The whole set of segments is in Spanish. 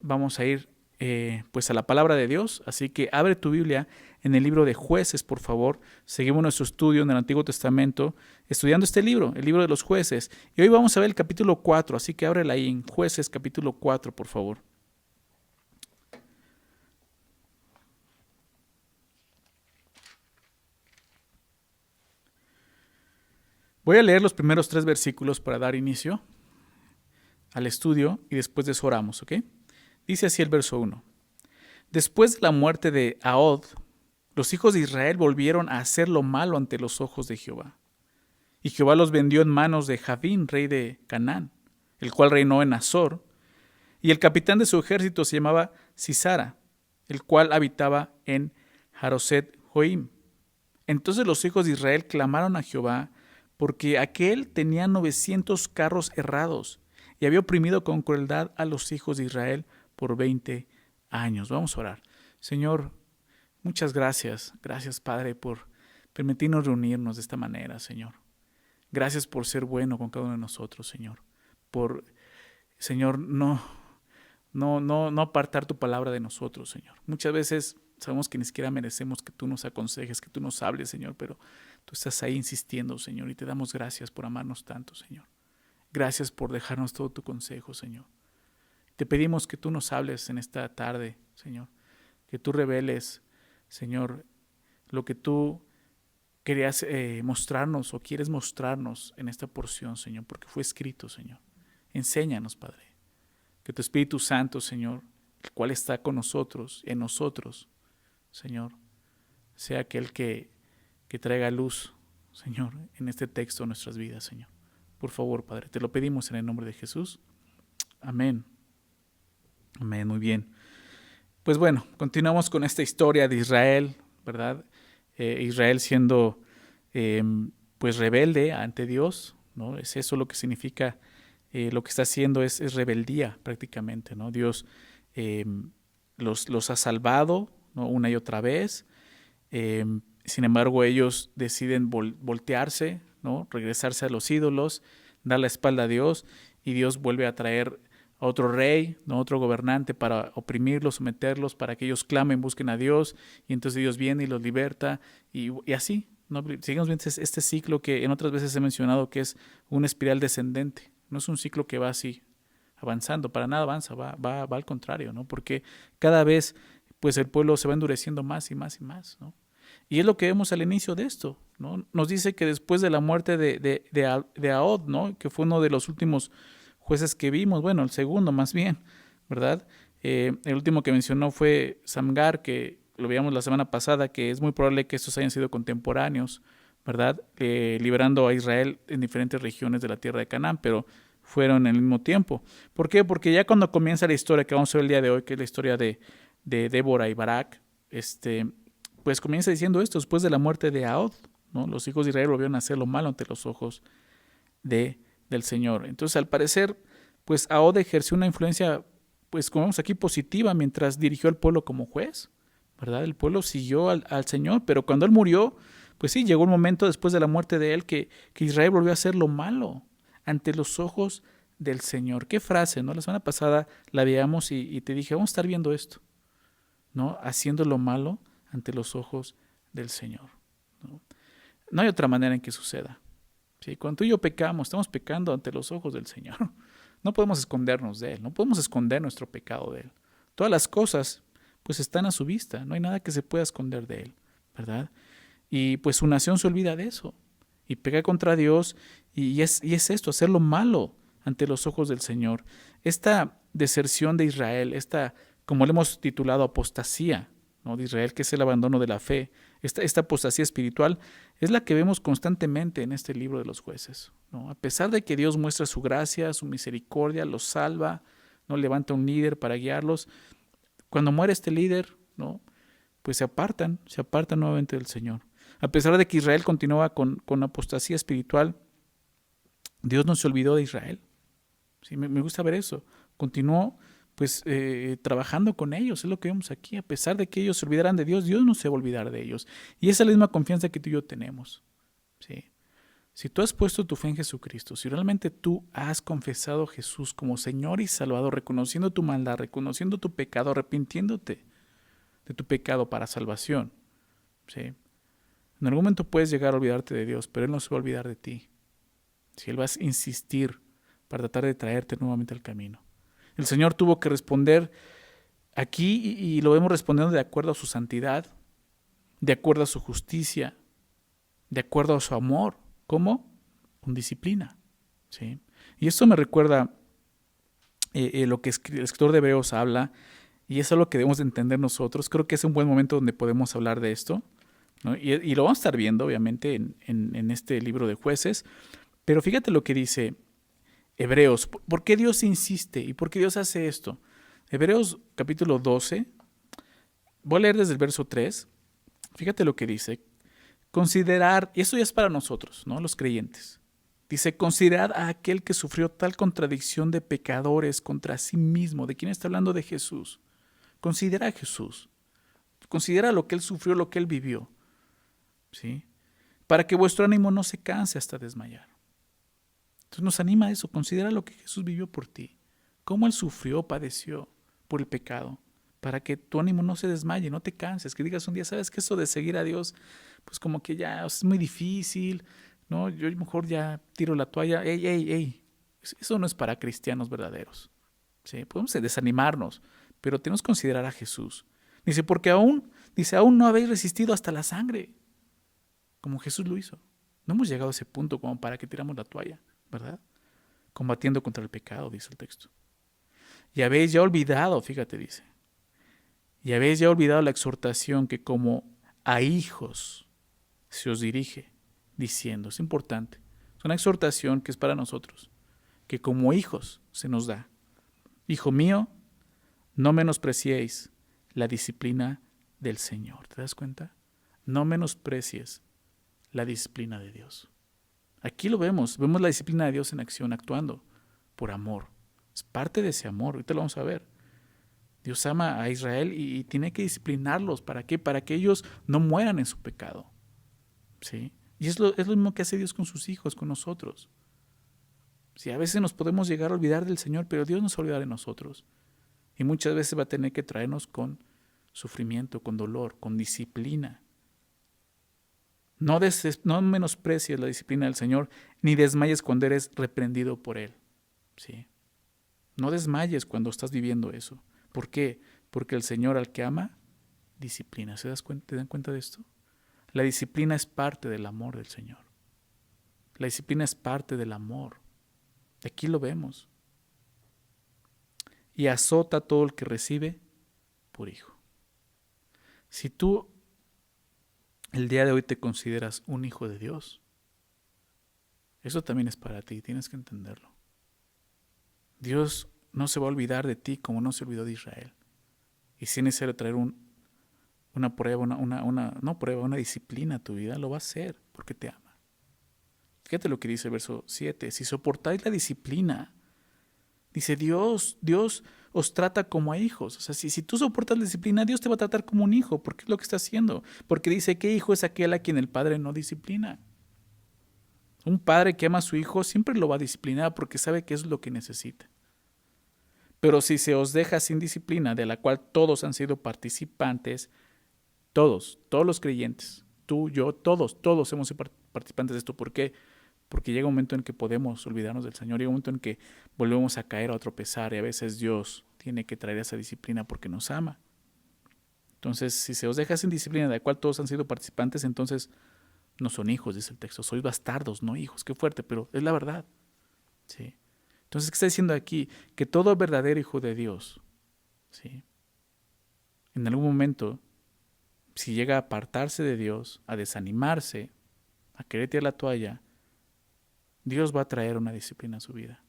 vamos a ir pues a la palabra de Dios. Así que abre tu Biblia en el libro de Jueces, por favor. Seguimos nuestro estudio en el Antiguo Testamento, estudiando este libro, el libro de los Jueces. Y hoy vamos a ver el capítulo 4, así que ábrela ahí en Jueces capítulo 4, por favor. Voy a leer los primeros 3 versículos para dar inicio al estudio y después de eso oramos, ¿ok? Dice así el verso 1. Después de la muerte de Ahod, los hijos de Israel volvieron a hacer lo malo ante los ojos de Jehová. Y Jehová los vendió en manos de Javín, rey de Canaán, el cual reinó en Azor, y el capitán de su ejército se llamaba Sisara, el cual habitaba en Haroset Joim. Entonces los hijos de Israel clamaron a Jehová, porque aquél tenía 900 carros errados, y había oprimido con crueldad a los hijos de Israel por 20 años. Vamos a orar. Señor, muchas gracias. Gracias, Padre, por permitirnos reunirnos de esta manera, Señor. Gracias por ser bueno con cada uno de nosotros, Señor. Por, Señor, no apartar tu palabra de nosotros, Señor. Muchas veces sabemos que ni siquiera merecemos que tú nos aconsejes, que tú nos hables, Señor, pero tú estás ahí insistiendo, Señor, y te damos gracias por amarnos tanto, Señor. Gracias por dejarnos todo tu consejo, Señor. Te pedimos que tú nos hables en esta tarde, Señor. Que tú reveles, Señor, lo que tú querías mostrarnos o quieres mostrarnos en esta porción, Señor, porque fue escrito, Señor. Enséñanos, Padre. Que tu Espíritu Santo, Señor, el cual está con nosotros, en nosotros, Señor, sea aquel que traiga luz, Señor, en este texto de nuestras vidas, Señor. Por favor, Padre, te lo pedimos en el nombre de Jesús. Amén. Amén, muy bien. Pues bueno, continuamos con esta historia de Israel, ¿verdad? Israel siendo pues rebelde ante Dios, ¿no? Es eso lo que significa, lo que está haciendo es rebeldía prácticamente, ¿no? Dios los ha salvado, ¿no? Una y otra vez. Sin embargo, ellos deciden voltearse, ¿no? Regresarse a los ídolos, dar la espalda a Dios, y Dios vuelve a traer a otro rey, ¿no? Otro gobernante para oprimirlos, someterlos, para que ellos clamen, busquen a Dios, y entonces Dios viene y los liberta, y así, ¿no? Seguimos viendo este ciclo que en otras veces he mencionado que es una espiral descendente, no es un ciclo que va así avanzando, para nada avanza, va al contrario, ¿no? Porque cada vez pues el pueblo se va endureciendo más y más y más, ¿no? Y es lo que vemos al inicio de esto, ¿no? Nos dice que después de la muerte de Ahod, ¿no? Que fue uno de los últimos jueces que vimos, bueno, el segundo más bien, ¿verdad? El último que mencionó fue Samgar, que lo veíamos la semana pasada, que es muy probable que estos hayan sido contemporáneos, ¿verdad? Liberando a Israel en diferentes regiones de la tierra de Canaán, pero fueron en el mismo tiempo. ¿Por qué? Porque ya cuando comienza la historia que vamos a ver el día de hoy, que es la historia de Débora y Barak, pues comienza diciendo esto: después de la muerte de Ahod, ¿no? Los hijos de Israel volvieron a hacer lo malo ante los ojos del Señor. Entonces, al parecer, pues Ahod ejerció una influencia, pues como vemos aquí, positiva mientras dirigió al pueblo como juez, ¿verdad? El pueblo siguió al Señor, pero cuando él murió, pues sí, llegó un momento después de la muerte de él que Israel volvió a hacer lo malo ante los ojos del Señor. Qué frase, ¿no? La semana pasada la veíamos y te dije, vamos a estar viendo esto, ¿no? Haciendo lo malo ante los ojos del Señor, ¿no? No hay otra manera en que suceda. ¿Sí? Cuando tú y yo pecamos, estamos pecando ante los ojos del Señor. No podemos escondernos de Él, no podemos esconder nuestro pecado de Él. Todas las cosas pues están a su vista, no hay nada que se pueda esconder de Él, ¿verdad? Y pues su nación se olvida de eso y peca contra Dios, y es esto, hacer lo malo ante los ojos del Señor. Esta deserción de Israel, esta, como le hemos titulado, apostasía, ¿no? De Israel, que es el abandono de la fe, esta apostasía espiritual es la que vemos constantemente en este libro de los jueces, ¿no? A pesar de que Dios muestra su gracia, su misericordia, los salva, ¿no? Levanta un líder para guiarlos, cuando muere este líder, ¿no? Pues se apartan nuevamente del Señor. A pesar de que Israel continuaba con apostasía espiritual, Dios no se olvidó de Israel. ¿Sí? Me gusta ver eso. Continuó pues trabajando con ellos, es lo que vemos aquí. A pesar de que ellos se olvidaran de Dios, Dios no se va a olvidar de ellos. Y esa es la misma confianza que tú y yo tenemos. ¿Sí? Si tú has puesto tu fe en Jesucristo, si realmente tú has confesado a Jesús como Señor y Salvador, reconociendo tu maldad, reconociendo tu pecado, arrepintiéndote de tu pecado para salvación, ¿sí? En algún momento puedes llegar a olvidarte de Dios, pero Él no se va a olvidar de ti. Si Él va a insistir para tratar de traerte nuevamente al camino. El Señor tuvo que responder aquí y lo vemos respondiendo de acuerdo a su santidad, de acuerdo a su justicia, de acuerdo a su amor. ¿Cómo? Con disciplina. ¿Sí? Y esto me recuerda lo que el escritor de Hebreos habla, y eso es lo que debemos de entender nosotros. Creo que es un buen momento donde podemos hablar de esto, ¿no? Y lo vamos a estar viendo, obviamente, en este libro de Jueces. Pero fíjate lo que dice Hebreos. ¿Por qué Dios insiste? ¿Y por qué Dios hace esto? Hebreos capítulo 12. Voy a leer desde el verso 3. Fíjate lo que dice. Considerar, y eso ya es para nosotros, ¿no? Los creyentes. Dice, considerad a aquel que sufrió tal contradicción de pecadores contra sí mismo. ¿De quién está hablando? De Jesús. Considera a Jesús. Considera lo que Él sufrió, lo que Él vivió. ¿Sí? Para que vuestro ánimo no se canse hasta desmayar. Entonces nos anima a eso. Considera lo que Jesús vivió por ti. Cómo Él sufrió, padeció por el pecado. Para que tu ánimo no se desmaye, no te canses. Que digas un día, ¿sabes qué? Eso de seguir a Dios, pues como que ya es muy difícil, ¿no? Yo mejor ya tiro la toalla. ¡Ey! Eso no es para cristianos verdaderos. ¿Sí? Podemos desanimarnos, pero tenemos que considerar a Jesús. Dice, porque aún no habéis resistido hasta la sangre, como Jesús lo hizo. No hemos llegado a ese punto como para que tiramos la toalla, ¿verdad? Combatiendo contra el pecado, dice el texto. Y habéis ya olvidado, fíjate, dice, y habéis ya olvidado la exhortación que como a hijos se os dirige, diciendo, es importante, es una exhortación que es para nosotros, que como hijos se nos da. Hijo mío, no menospreciéis la disciplina del Señor. ¿Te das cuenta? No menosprecies la disciplina de Dios. Aquí lo vemos la disciplina de Dios en acción, actuando por amor. Es parte de ese amor, ahorita lo vamos a ver. Dios ama a Israel y tiene que disciplinarlos. ¿Para qué? Para que ellos no mueran en su pecado. ¿Sí? Y es lo mismo que hace Dios con sus hijos, con nosotros. Sí, a veces nos podemos llegar a olvidar del Señor, pero Dios no se olvida de nosotros. Y muchas veces va a tener que traernos con sufrimiento, con dolor, con disciplina. No menosprecies la disciplina del Señor, ni desmayes cuando eres reprendido por Él. ¿Sí? No desmayes cuando estás viviendo eso. ¿Por qué? Porque el Señor al que ama, disciplina. ¿Te dan cuenta de esto? La disciplina es parte del amor del Señor. La disciplina es parte del amor. Aquí lo vemos. Y azota a todo el que recibe por hijo. Si tú el día de hoy te consideras un hijo de Dios, eso también es para ti, tienes que entenderlo. Dios no se va a olvidar de ti como no se olvidó de Israel. Y si es necesario traer una prueba, una disciplina a tu vida, lo va a hacer porque te ama. Fíjate lo que dice el verso 7. Si soportáis la disciplina, dice Dios os trata como a hijos. O sea, si tú soportas la disciplina, Dios te va a tratar como un hijo. ¿Por qué es lo que está haciendo? Porque dice, ¿qué hijo es aquel a quien el padre no disciplina? Un padre que ama a su hijo siempre lo va a disciplinar porque sabe que es lo que necesita. Pero si se os deja sin disciplina, de la cual todos han sido participantes, todos los creyentes, tú, yo, todos hemos sido participantes de esto. ¿Por qué? Porque llega un momento en que podemos olvidarnos del Señor, llega un momento en que volvemos a caer o a tropezar y a veces Dios tiene que traer esa disciplina porque nos ama. Entonces, si se os deja sin disciplina, de la cual todos han sido participantes, entonces no son hijos, dice el texto, sois bastardos, no hijos. Qué fuerte, pero es la verdad. ¿Sí? Entonces, ¿qué está diciendo aquí? Que todo verdadero hijo de Dios, ¿sí? En algún momento, si llega a apartarse de Dios, a desanimarse, a querer tirar la toalla, Dios va a traer una disciplina a su vida.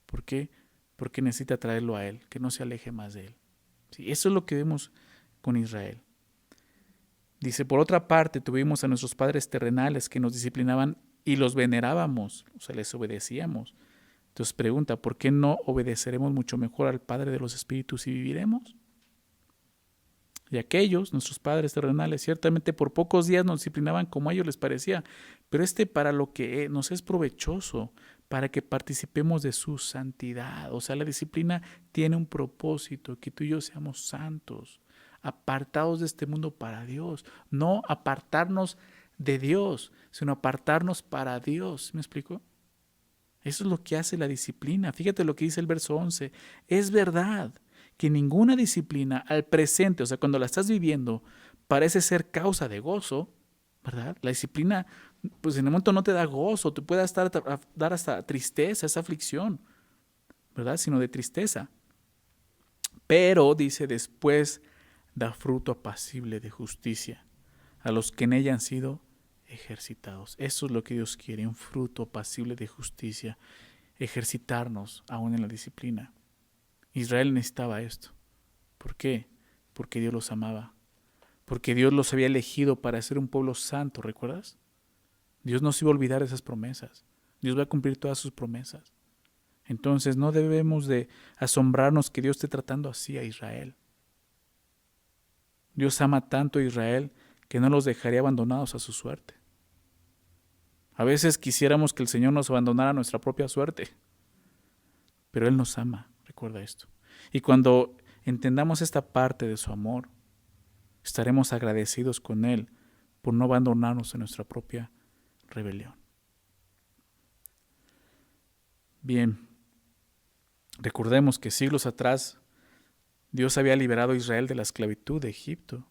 ¿Por qué? Porque necesita traerlo a Él, que no se aleje más de Él. ¿Sí? Eso es lo que vemos con Israel. Dice, por otra parte, tuvimos a nuestros padres terrenales que nos disciplinaban y los venerábamos, o sea, les obedecíamos. Entonces pregunta, ¿por qué no obedeceremos mucho mejor al Padre de los Espíritus y viviremos? Y aquellos, nuestros padres terrenales, ciertamente por pocos días nos disciplinaban como a ellos les parecía, pero para lo que nos es provechoso, para que participemos de su santidad. O sea, la disciplina tiene un propósito, que tú y yo seamos santos, apartados de este mundo para Dios, no apartarnos de Dios, sino apartarnos para Dios. ¿Me explico? Eso es lo que hace la disciplina. Fíjate lo que dice el verso 11. Es verdad que ninguna disciplina al presente, o sea, cuando la estás viviendo, parece ser causa de gozo, ¿verdad? La disciplina, pues en el momento no te da gozo, te puede dar hasta tristeza, esa aflicción, ¿verdad? Sino de tristeza. Pero, dice, después da fruto apacible de justicia a los que en ella han sido ejercitados. Eso es lo que Dios quiere, un fruto apacible de justicia, ejercitarnos aún en la disciplina. Israel necesitaba esto. ¿Por qué? Porque Dios los amaba. Porque Dios los había elegido para ser un pueblo santo, ¿recuerdas? Dios no se iba a olvidar de esas promesas. Dios va a cumplir todas sus promesas. Entonces no debemos de asombrarnos que Dios esté tratando así a Israel. Dios ama tanto a Israel que no los dejaría abandonados a su suerte. A veces quisiéramos que el Señor nos abandonara a nuestra propia suerte, pero Él nos ama, recuerda esto. Y cuando entendamos esta parte de su amor, estaremos agradecidos con Él por no abandonarnos en nuestra propia rebelión. Bien, recordemos que siglos atrás Dios había liberado a Israel de la esclavitud de Egipto,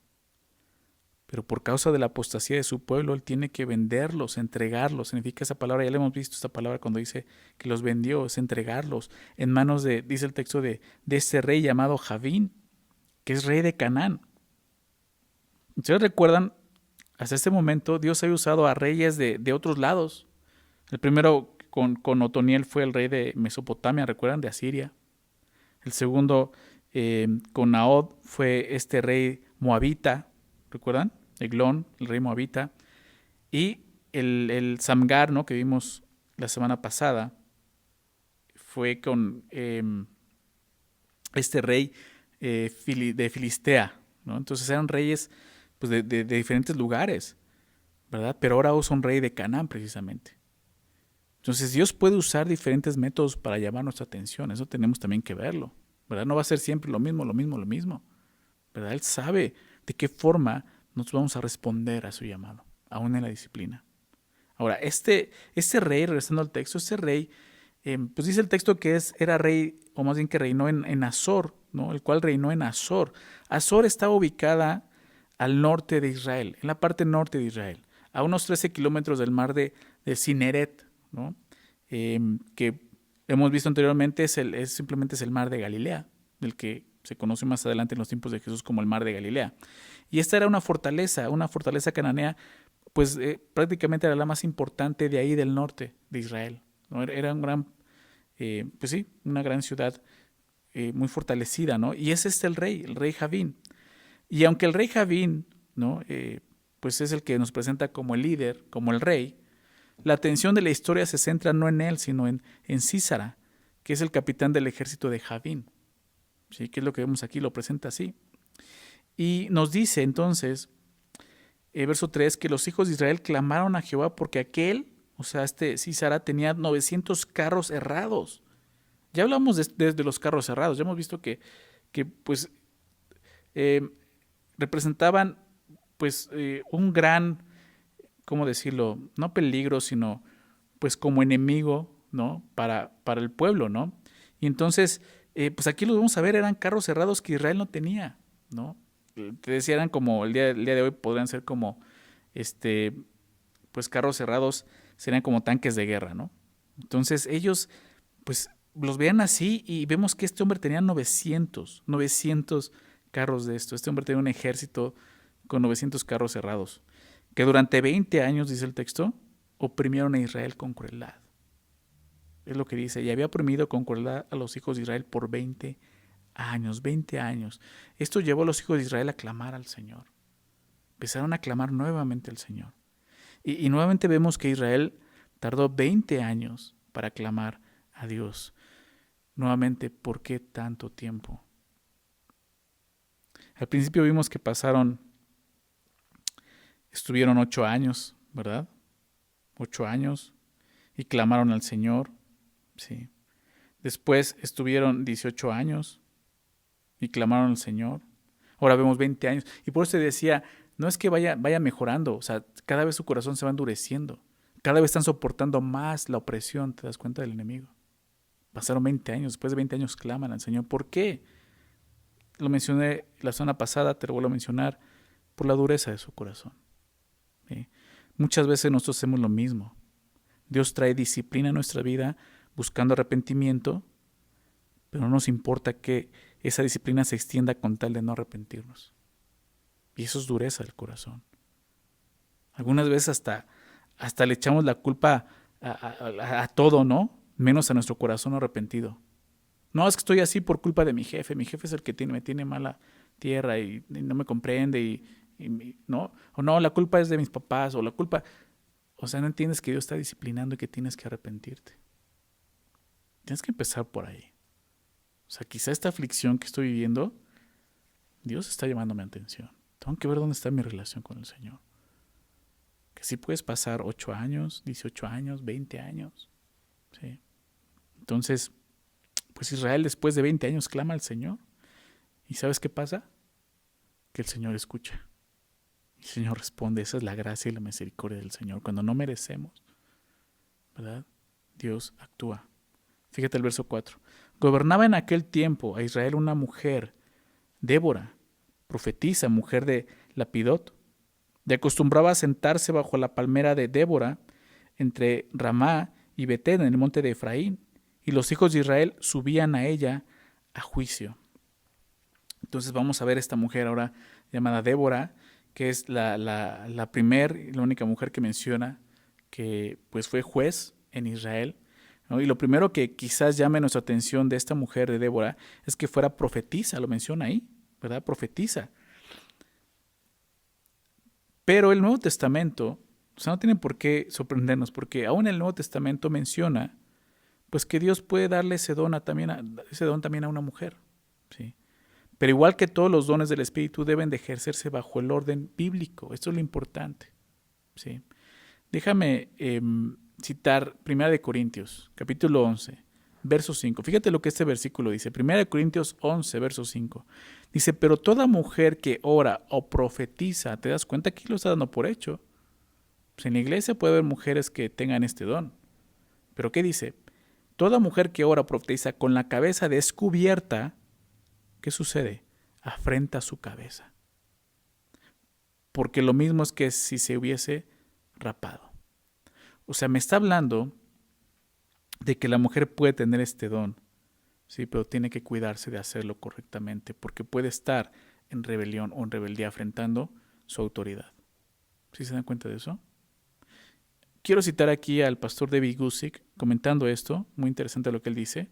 pero por causa de la apostasía de su pueblo, Él tiene que venderlos, entregarlos. Significa esa palabra, ya le hemos visto esta palabra cuando dice que los vendió, es entregarlos en manos dice el texto, de este rey llamado Javín, que es rey de Canaán. Ustedes recuerdan, hasta este momento Dios había usado a reyes de otros lados. El primero con Otoniel fue el rey de Mesopotamia, ¿recuerdan? De Asiria. El segundo con Naod fue este rey moabita, ¿recuerdan? Eglón, el rey moabita. Y el Samgar, ¿no?, que vimos la semana pasada, fue con este rey de Filistea, ¿no? Entonces eran reyes pues, de diferentes lugares, ¿verdad? Pero ahora es un rey de Canaán precisamente. Entonces Dios puede usar diferentes métodos para llamar nuestra atención. Eso tenemos también que verlo, ¿verdad? No va a ser siempre lo mismo, ¿verdad? Él sabe de qué forma nos vamos a responder a su llamado, aún en la disciplina. Ahora, este rey, regresando al texto, este rey, pues dice el texto que era rey, o más bien que reinó en Azor, ¿no? El cual reinó en Azor. Azor estaba ubicada al norte de Israel, en la parte norte de Israel, a unos 13 kilómetros del mar de Cineret, ¿no? Que hemos visto anteriormente simplemente es el mar de Galilea, del que se conoce más adelante en los tiempos de Jesús como el mar de Galilea. Y esta era una fortaleza cananea, pues prácticamente era la más importante de ahí del norte de Israel, ¿no? Era un gran, pues sí, una gran ciudad muy fortalecida, ¿no? Y es el rey Javín. Y aunque el rey Javín, ¿no?, pues es el que nos presenta como el líder, como el rey, la atención de la historia se centra no en él, sino en Sísara, que es el capitán del ejército de Javín. ¿Sí? Que es lo que vemos aquí, lo presenta así. Y nos dice entonces, verso 3, que los hijos de Israel clamaron a Jehová porque aquel, o sea, Sísara, tenía 900 carros errados. Ya hablamos de los carros errados, ya hemos visto que pues representaban pues un gran, ¿cómo decirlo? No peligro, sino pues como enemigo, ¿no? Para el pueblo, ¿no? Y entonces, pues aquí lo vamos a ver, eran carros cerrados que Israel no tenía, ¿no? Te decía, eran como, el día de hoy podrían ser como, pues carros cerrados serían como tanques de guerra, ¿no? Entonces ellos, pues los veían así y vemos que este hombre tenía 900 carros de esto. Este hombre tenía un ejército con 900 carros cerrados, que durante 20 años, dice el texto, oprimieron a Israel con crueldad. Es lo que dice, y había oprimido con crueldad a los hijos de Israel por 20 años. Esto llevó a los hijos de Israel a clamar al Señor. Empezaron a clamar nuevamente al Señor. Y nuevamente vemos que Israel tardó 20 años para clamar a Dios. Nuevamente, ¿por qué tanto tiempo? Al principio vimos que estuvieron 8 años, ¿verdad? 8 años y clamaron al Señor, sí. Después estuvieron 18 años y clamaron al Señor. Ahora vemos 20 años. Y por eso decía, no es que vaya mejorando, o sea, cada vez su corazón se va endureciendo. Cada vez están soportando más la opresión, ¿te das cuenta del enemigo? Pasaron 20 años, después de 20 años claman al Señor. ¿Por qué? Lo mencioné la semana pasada, te lo vuelvo a mencionar, por la dureza de su corazón. ¿Sí? Muchas veces nosotros hacemos lo mismo. Dios trae disciplina a nuestra vida buscando arrepentimiento, pero no nos importa que esa disciplina se extienda con tal de no arrepentirnos. Y eso es dureza del corazón. Algunas veces hasta le echamos la culpa a todo, ¿no? Menos a nuestro corazón arrepentido. No, es que estoy así por culpa de mi jefe. Mi jefe es el que me tiene mala tierra y no me comprende ¿no? O no, la culpa es de mis papás o la culpa... O sea, no entiendes que Dios está disciplinando y que tienes que arrepentirte. Tienes que empezar por ahí. O sea, quizá esta aflicción que estoy viviendo, Dios está llamándome atención. Tengo que ver dónde está mi relación con el Señor. Que sí puedes pasar 8 años, 18 años, 20 años. ¿Sí? Entonces, pues Israel después de 20 años clama al Señor. ¿Y sabes qué pasa? Que el Señor escucha. El Señor responde. Esa es la gracia y la misericordia del Señor. Cuando no merecemos, ¿verdad? Dios actúa. Fíjate el verso 4. Gobernaba en aquel tiempo a Israel una mujer, Débora, profetisa, mujer de Lapidot, y acostumbraba a sentarse bajo la palmera de Débora entre Ramá y Betel en el monte de Efraín, y los hijos de Israel subían a ella a juicio. Entonces vamos a ver esta mujer ahora llamada Débora, que es la primera y la única mujer que menciona que pues fue juez en Israel, ¿no? Y lo primero que quizás llame nuestra atención de esta mujer de Débora es que fuera profetisa, lo menciona ahí, ¿verdad? Profetisa. Pero el Nuevo Testamento, o sea, no tiene por qué sorprendernos, porque aún el Nuevo Testamento menciona pues que Dios puede darle ese don también a una mujer, ¿sí? Pero igual que todos los dones del Espíritu deben de ejercerse bajo el orden bíblico. Esto es lo importante, ¿sí? Déjame citar 1 Corintios, capítulo 11, verso 5. Fíjate lo que este versículo dice. 1 Corintios 11, verso 5. Dice, pero toda mujer que ora o profetiza, ¿te das cuenta que lo está dando por hecho? Pues en la iglesia puede haber mujeres que tengan este don. ¿Pero qué dice? Toda mujer que ora o profetiza con la cabeza descubierta, ¿qué sucede? Afrenta su cabeza. Porque lo mismo es que si se hubiese rapado. O sea, me está hablando de que la mujer puede tener este don, sí, pero tiene que cuidarse de hacerlo correctamente, porque puede estar en rebelión o en rebeldía afrentando su autoridad. ¿Sí se dan cuenta de eso? Quiero citar aquí al pastor David Gusick comentando esto, muy interesante lo que él dice.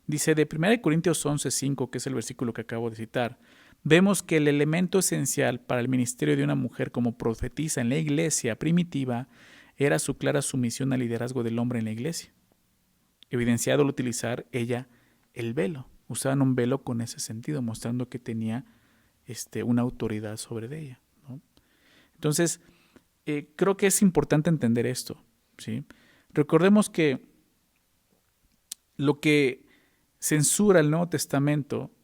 Dice de 1 Corintios 11:5, que es el versículo que acabo de citar, vemos que el elemento esencial para el ministerio de una mujer como profetisa en la iglesia primitiva era su clara sumisión al liderazgo del hombre en la iglesia, evidenciado al utilizar ella el velo. Usaban un velo con ese sentido, mostrando que tenía una autoridad sobre ella, ¿no? Entonces, creo que es importante entender esto, ¿sí? Recordemos que lo que censura el Nuevo Testamento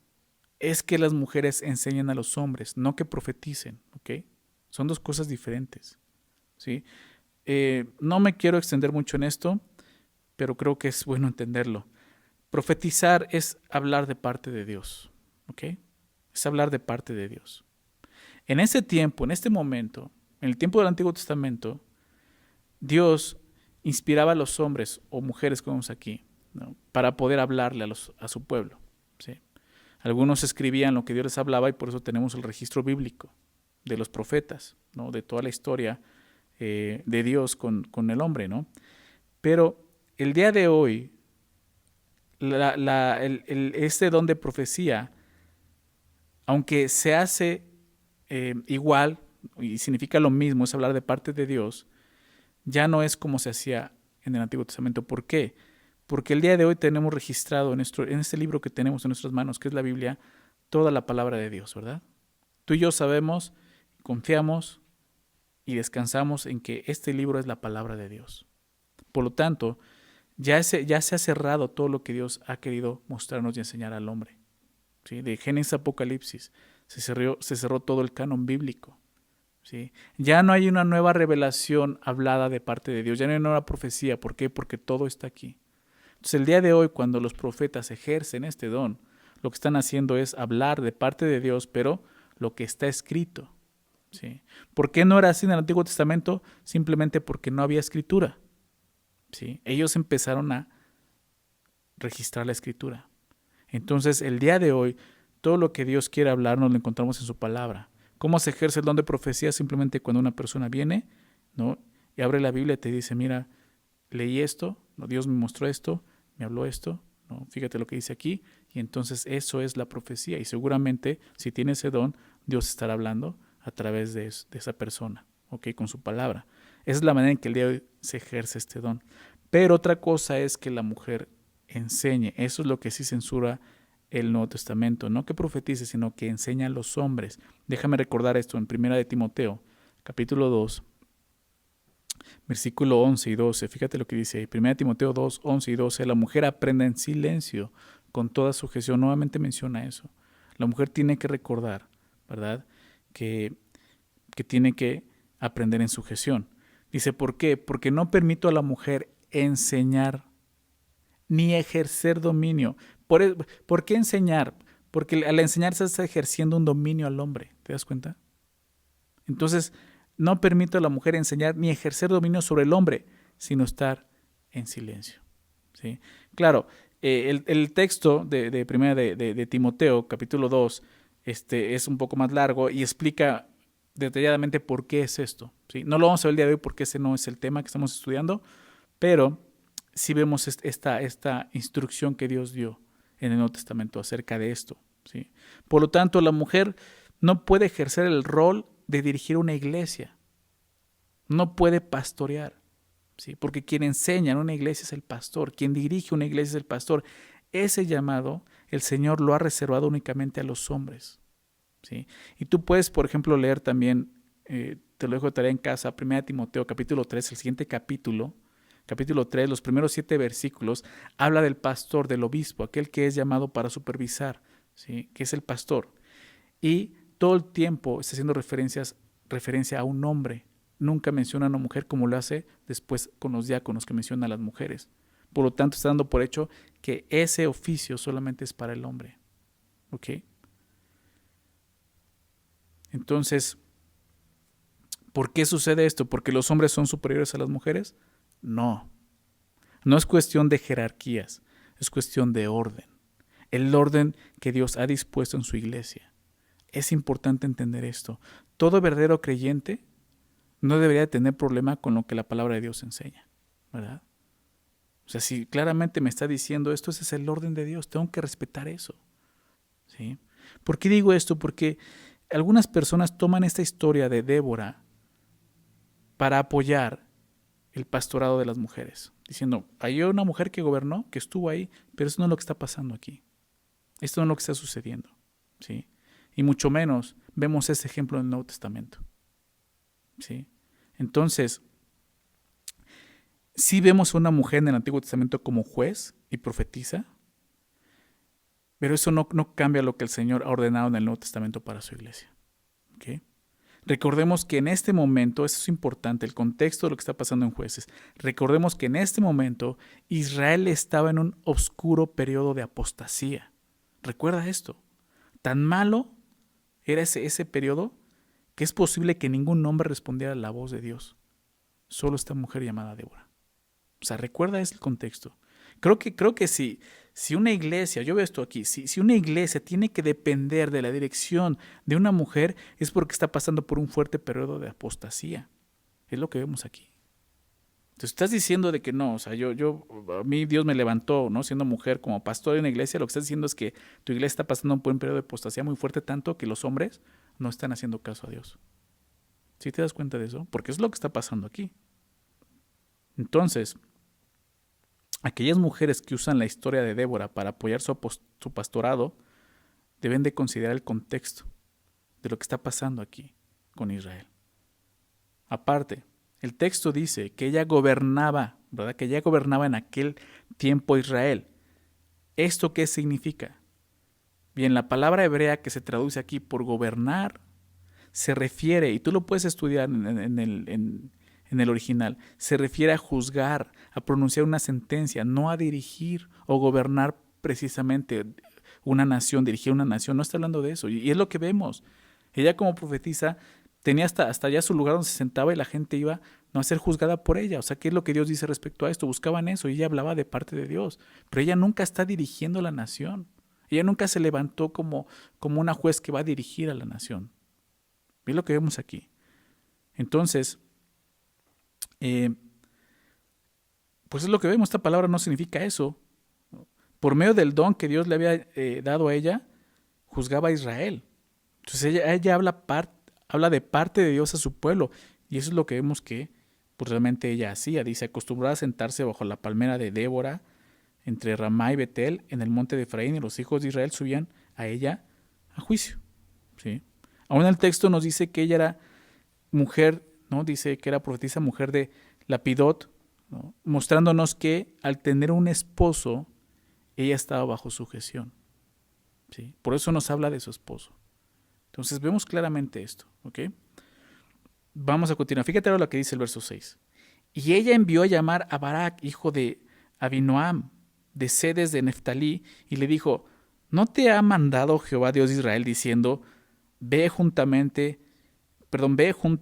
es que las mujeres enseñen a los hombres, no que profeticen, ¿ok? Son dos cosas diferentes, ¿sí? No me quiero extender mucho en esto, pero creo que es bueno entenderlo. Profetizar es hablar de parte de Dios, ¿ok? Es hablar de parte de Dios. En ese tiempo, en este momento, en el tiempo del Antiguo Testamento, Dios inspiraba a los hombres o mujeres, como vemos aquí, ¿no? Para poder hablarle a su pueblo, ¿sí? Algunos escribían lo que Dios les hablaba y por eso tenemos el registro bíblico de los profetas, ¿no? De toda la historia de Dios con el hombre, ¿no? Pero el día de hoy, este don de profecía, aunque se hace igual y significa lo mismo, es hablar de parte de Dios, ya no es como se hacía en el Antiguo Testamento. ¿Por qué? Porque el día de hoy tenemos registrado en este libro que tenemos en nuestras manos, que es la Biblia, toda la palabra de Dios, ¿verdad? Tú y yo sabemos, confiamos y descansamos en que este libro es la palabra de Dios. Por lo tanto, ya se ha cerrado todo lo que Dios ha querido mostrarnos y enseñar al hombre. ¿Sí? De Génesis a Apocalipsis se cerró todo el canon bíblico. ¿Sí? Ya no hay una nueva revelación hablada de parte de Dios, ya no hay una nueva profecía. ¿Por qué? Porque todo está aquí. Entonces el día de hoy, cuando los profetas ejercen este don, lo que están haciendo es hablar de parte de Dios, pero lo que está escrito. ¿Sí? ¿Por qué no era así en el Antiguo Testamento? Simplemente porque no había escritura. ¿Sí? Ellos empezaron a registrar la escritura. Entonces, el día de hoy, todo lo que Dios quiere hablarnos lo encontramos en su palabra. ¿Cómo se ejerce el don de profecía? Simplemente cuando una persona viene, ¿no? Y abre la Biblia y te dice, mira, leí esto, ¿no? Dios me mostró esto, me habló esto, ¿no? Fíjate lo que dice aquí, y entonces eso es la profecía. Y seguramente, si tiene ese don, Dios estará hablando a través de esa persona, ¿ok? Con su palabra. Esa es la manera en que el día de hoy se ejerce este don. Pero otra cosa es que la mujer enseñe. Eso es lo que sí censura el Nuevo Testamento. No que profetice, sino que enseña a los hombres. Déjame recordar esto en 1 de Timoteo, capítulo 2, versículo 11 y 12. Fíjate lo que dice ahí. 1 de Timoteo 2, 11 y 12. La mujer aprende en silencio con toda sujeción. Nuevamente menciona eso. La mujer tiene que recordar, ¿verdad? Que tiene que aprender en sujeción. Dice, ¿por qué? Porque no permito a la mujer enseñar ni ejercer dominio. ¿Por qué enseñar? Porque al enseñar se está ejerciendo un dominio al hombre. ¿Te das cuenta? Entonces, no permito a la mujer enseñar ni ejercer dominio sobre el hombre, sino estar en silencio. ¿Sí? Claro, el texto de primera de Timoteo, capítulo 2, es un poco más largo y explica detalladamente por qué es esto. ¿Sí? No lo vamos a ver el día de hoy porque ese no es el tema que estamos estudiando, pero sí vemos esta instrucción que Dios dio en el Nuevo Testamento acerca de esto. ¿Sí? Por lo tanto, la mujer no puede ejercer el rol de dirigir una iglesia, no puede pastorear, ¿sí? Porque quien enseña en una iglesia es el pastor, quien dirige una iglesia es el pastor. Ese llamado el Señor lo ha reservado únicamente a los hombres. ¿Sí? Y tú puedes, por ejemplo, leer también, te lo dejo de tarea en casa, 1 Timoteo capítulo 3, el siguiente capítulo 3, los primeros 7 versículos, habla del pastor, del obispo, aquel que es llamado para supervisar, ¿sí? Que es el pastor. Y todo el tiempo está haciendo referencia a un hombre. Nunca menciona a una mujer como lo hace después con los diáconos que menciona a las mujeres. Por lo tanto, está dando por hecho que ese oficio solamente es para el hombre. ¿Ok? Entonces, ¿por qué sucede esto? ¿Porque los hombres son superiores a las mujeres? No. No es cuestión de jerarquías, es cuestión de orden. El orden que Dios ha dispuesto en su iglesia. Es importante entender esto. Todo verdadero creyente no debería tener problema con lo que la palabra de Dios enseña, ¿verdad? O sea, si claramente me está diciendo esto, ese es el orden de Dios, tengo que respetar eso, ¿sí? ¿Por qué digo esto? Porque algunas personas toman esta historia de Débora para apoyar el pastorado de las mujeres, diciendo, hay una mujer que gobernó, que estuvo ahí, pero eso no es lo que está pasando aquí. Esto no es lo que está sucediendo, ¿sí? Y mucho menos vemos ese ejemplo en el Nuevo Testamento, ¿sí? Entonces, sí vemos a una mujer en el Antiguo Testamento como juez y profetiza, pero eso no cambia lo que el Señor ha ordenado en el Nuevo Testamento para su iglesia, ¿ok? Recordemos que en este momento, eso es importante, el contexto de lo que está pasando en Jueces. Recordemos que en este momento Israel estaba en un oscuro periodo de apostasía. Recuerda esto. Tan malo era ese periodo que es posible que ningún hombre respondiera a la voz de Dios. Solo esta mujer llamada Débora. O sea, recuerda ese contexto. Creo que si una iglesia, yo veo esto aquí, si una iglesia tiene que depender de la dirección de una mujer, es porque está pasando por un fuerte periodo de apostasía. Es lo que vemos aquí. Entonces estás diciendo de que no, o sea, a mí Dios me levantó, ¿no? Siendo mujer como pastor de una iglesia, lo que estás diciendo es que tu iglesia está pasando por un periodo de apostasía muy fuerte, tanto que los hombres no están haciendo caso a Dios. ¿Sí te das cuenta de eso? Porque es lo que está pasando aquí. Entonces, aquellas mujeres que usan la historia de Débora para apoyar su pastorado deben de considerar el contexto de lo que está pasando aquí con Israel. Aparte, el texto dice que ella gobernaba, ¿verdad? Que ella gobernaba en aquel tiempo Israel. ¿Esto qué significa? Bien, la palabra hebrea que se traduce aquí por gobernar se refiere, y tú lo puedes estudiar en el original, se refiere a juzgar, a pronunciar una sentencia, no a dirigir o gobernar precisamente una nación, dirigir una nación. No está hablando de eso. Y es lo que vemos. Ella como profetisa tenía hasta allá su lugar donde se sentaba y la gente iba no a ser juzgada por ella. O sea, ¿qué es lo que Dios dice respecto a esto? Buscaban eso y ella hablaba de parte de Dios. Pero ella nunca está dirigiendo la nación. Ella nunca se levantó como una juez que va a dirigir a la nación. Es lo que vemos aquí. Entonces, pues es lo que vemos. Esta palabra no significa eso. Por medio del don que Dios le había dado a ella, juzgaba a Israel. Entonces ella habla de parte de Dios a su pueblo. Y eso es lo que vemos que pues realmente ella hacía. Dice, acostumbraba a sentarse bajo la palmera de Débora, entre Ramá y Betel, en el monte de Efraín, y los hijos de Israel subían a ella a juicio. ¿Sí? Aún el texto nos dice que ella era mujer, ¿no? Dice que era profetisa, mujer de Lapidot, ¿no? Mostrándonos que al tener un esposo, ella estaba bajo sujeción. ¿Sí? Por eso nos habla de su esposo. Entonces vemos claramente esto. ¿Ok? Vamos a continuar. Fíjate ahora lo que dice el verso 6. Y ella envió a llamar a Barak, hijo de Abinoam, de Sedes de Neftalí, y le dijo, ¿no te ha mandado Jehová Dios de Israel diciendo, ve junta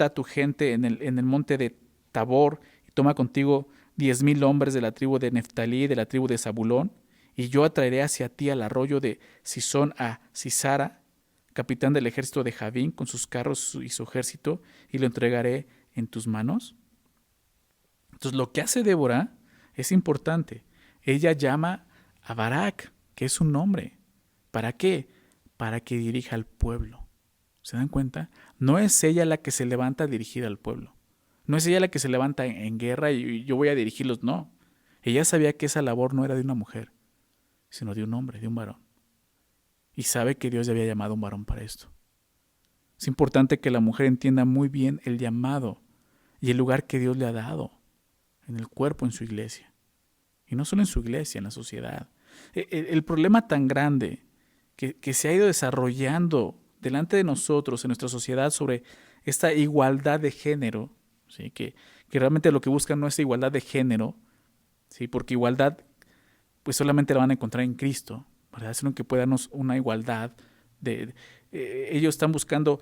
a tu gente en el monte de Tabor y toma contigo 10,000 hombres de la tribu de Neftalí y de la tribu de Zabulón, y yo atraeré hacia ti al arroyo de Sisón a Sisara, capitán del ejército de Javín, con sus carros y su ejército, y lo entregaré en tus manos? Entonces lo que hace Débora es importante. Ella llama a Barak, que es un nombre. ¿Para qué? Para que dirija al pueblo. ¿Se dan cuenta? No es ella la que se levanta a dirigir al pueblo. No es ella la que se levanta en guerra y yo voy a dirigirlos. No. Ella sabía que esa labor no era de una mujer, sino de un hombre, de un varón. Y sabe que Dios ya había llamado a un varón para esto. Es importante que la mujer entienda muy bien el llamado y el lugar que Dios le ha dado en el cuerpo, en su iglesia. Y no solo en su iglesia, en la sociedad. El problema tan grande que se ha ido desarrollando delante de nosotros, en nuestra sociedad, sobre esta igualdad de género, ¿sí? que realmente lo que buscan no es igualdad de género, ¿sí? Porque igualdad pues solamente la van a encontrar en Cristo, ¿verdad? Sino que puede darnos una igualdad. Ellos están buscando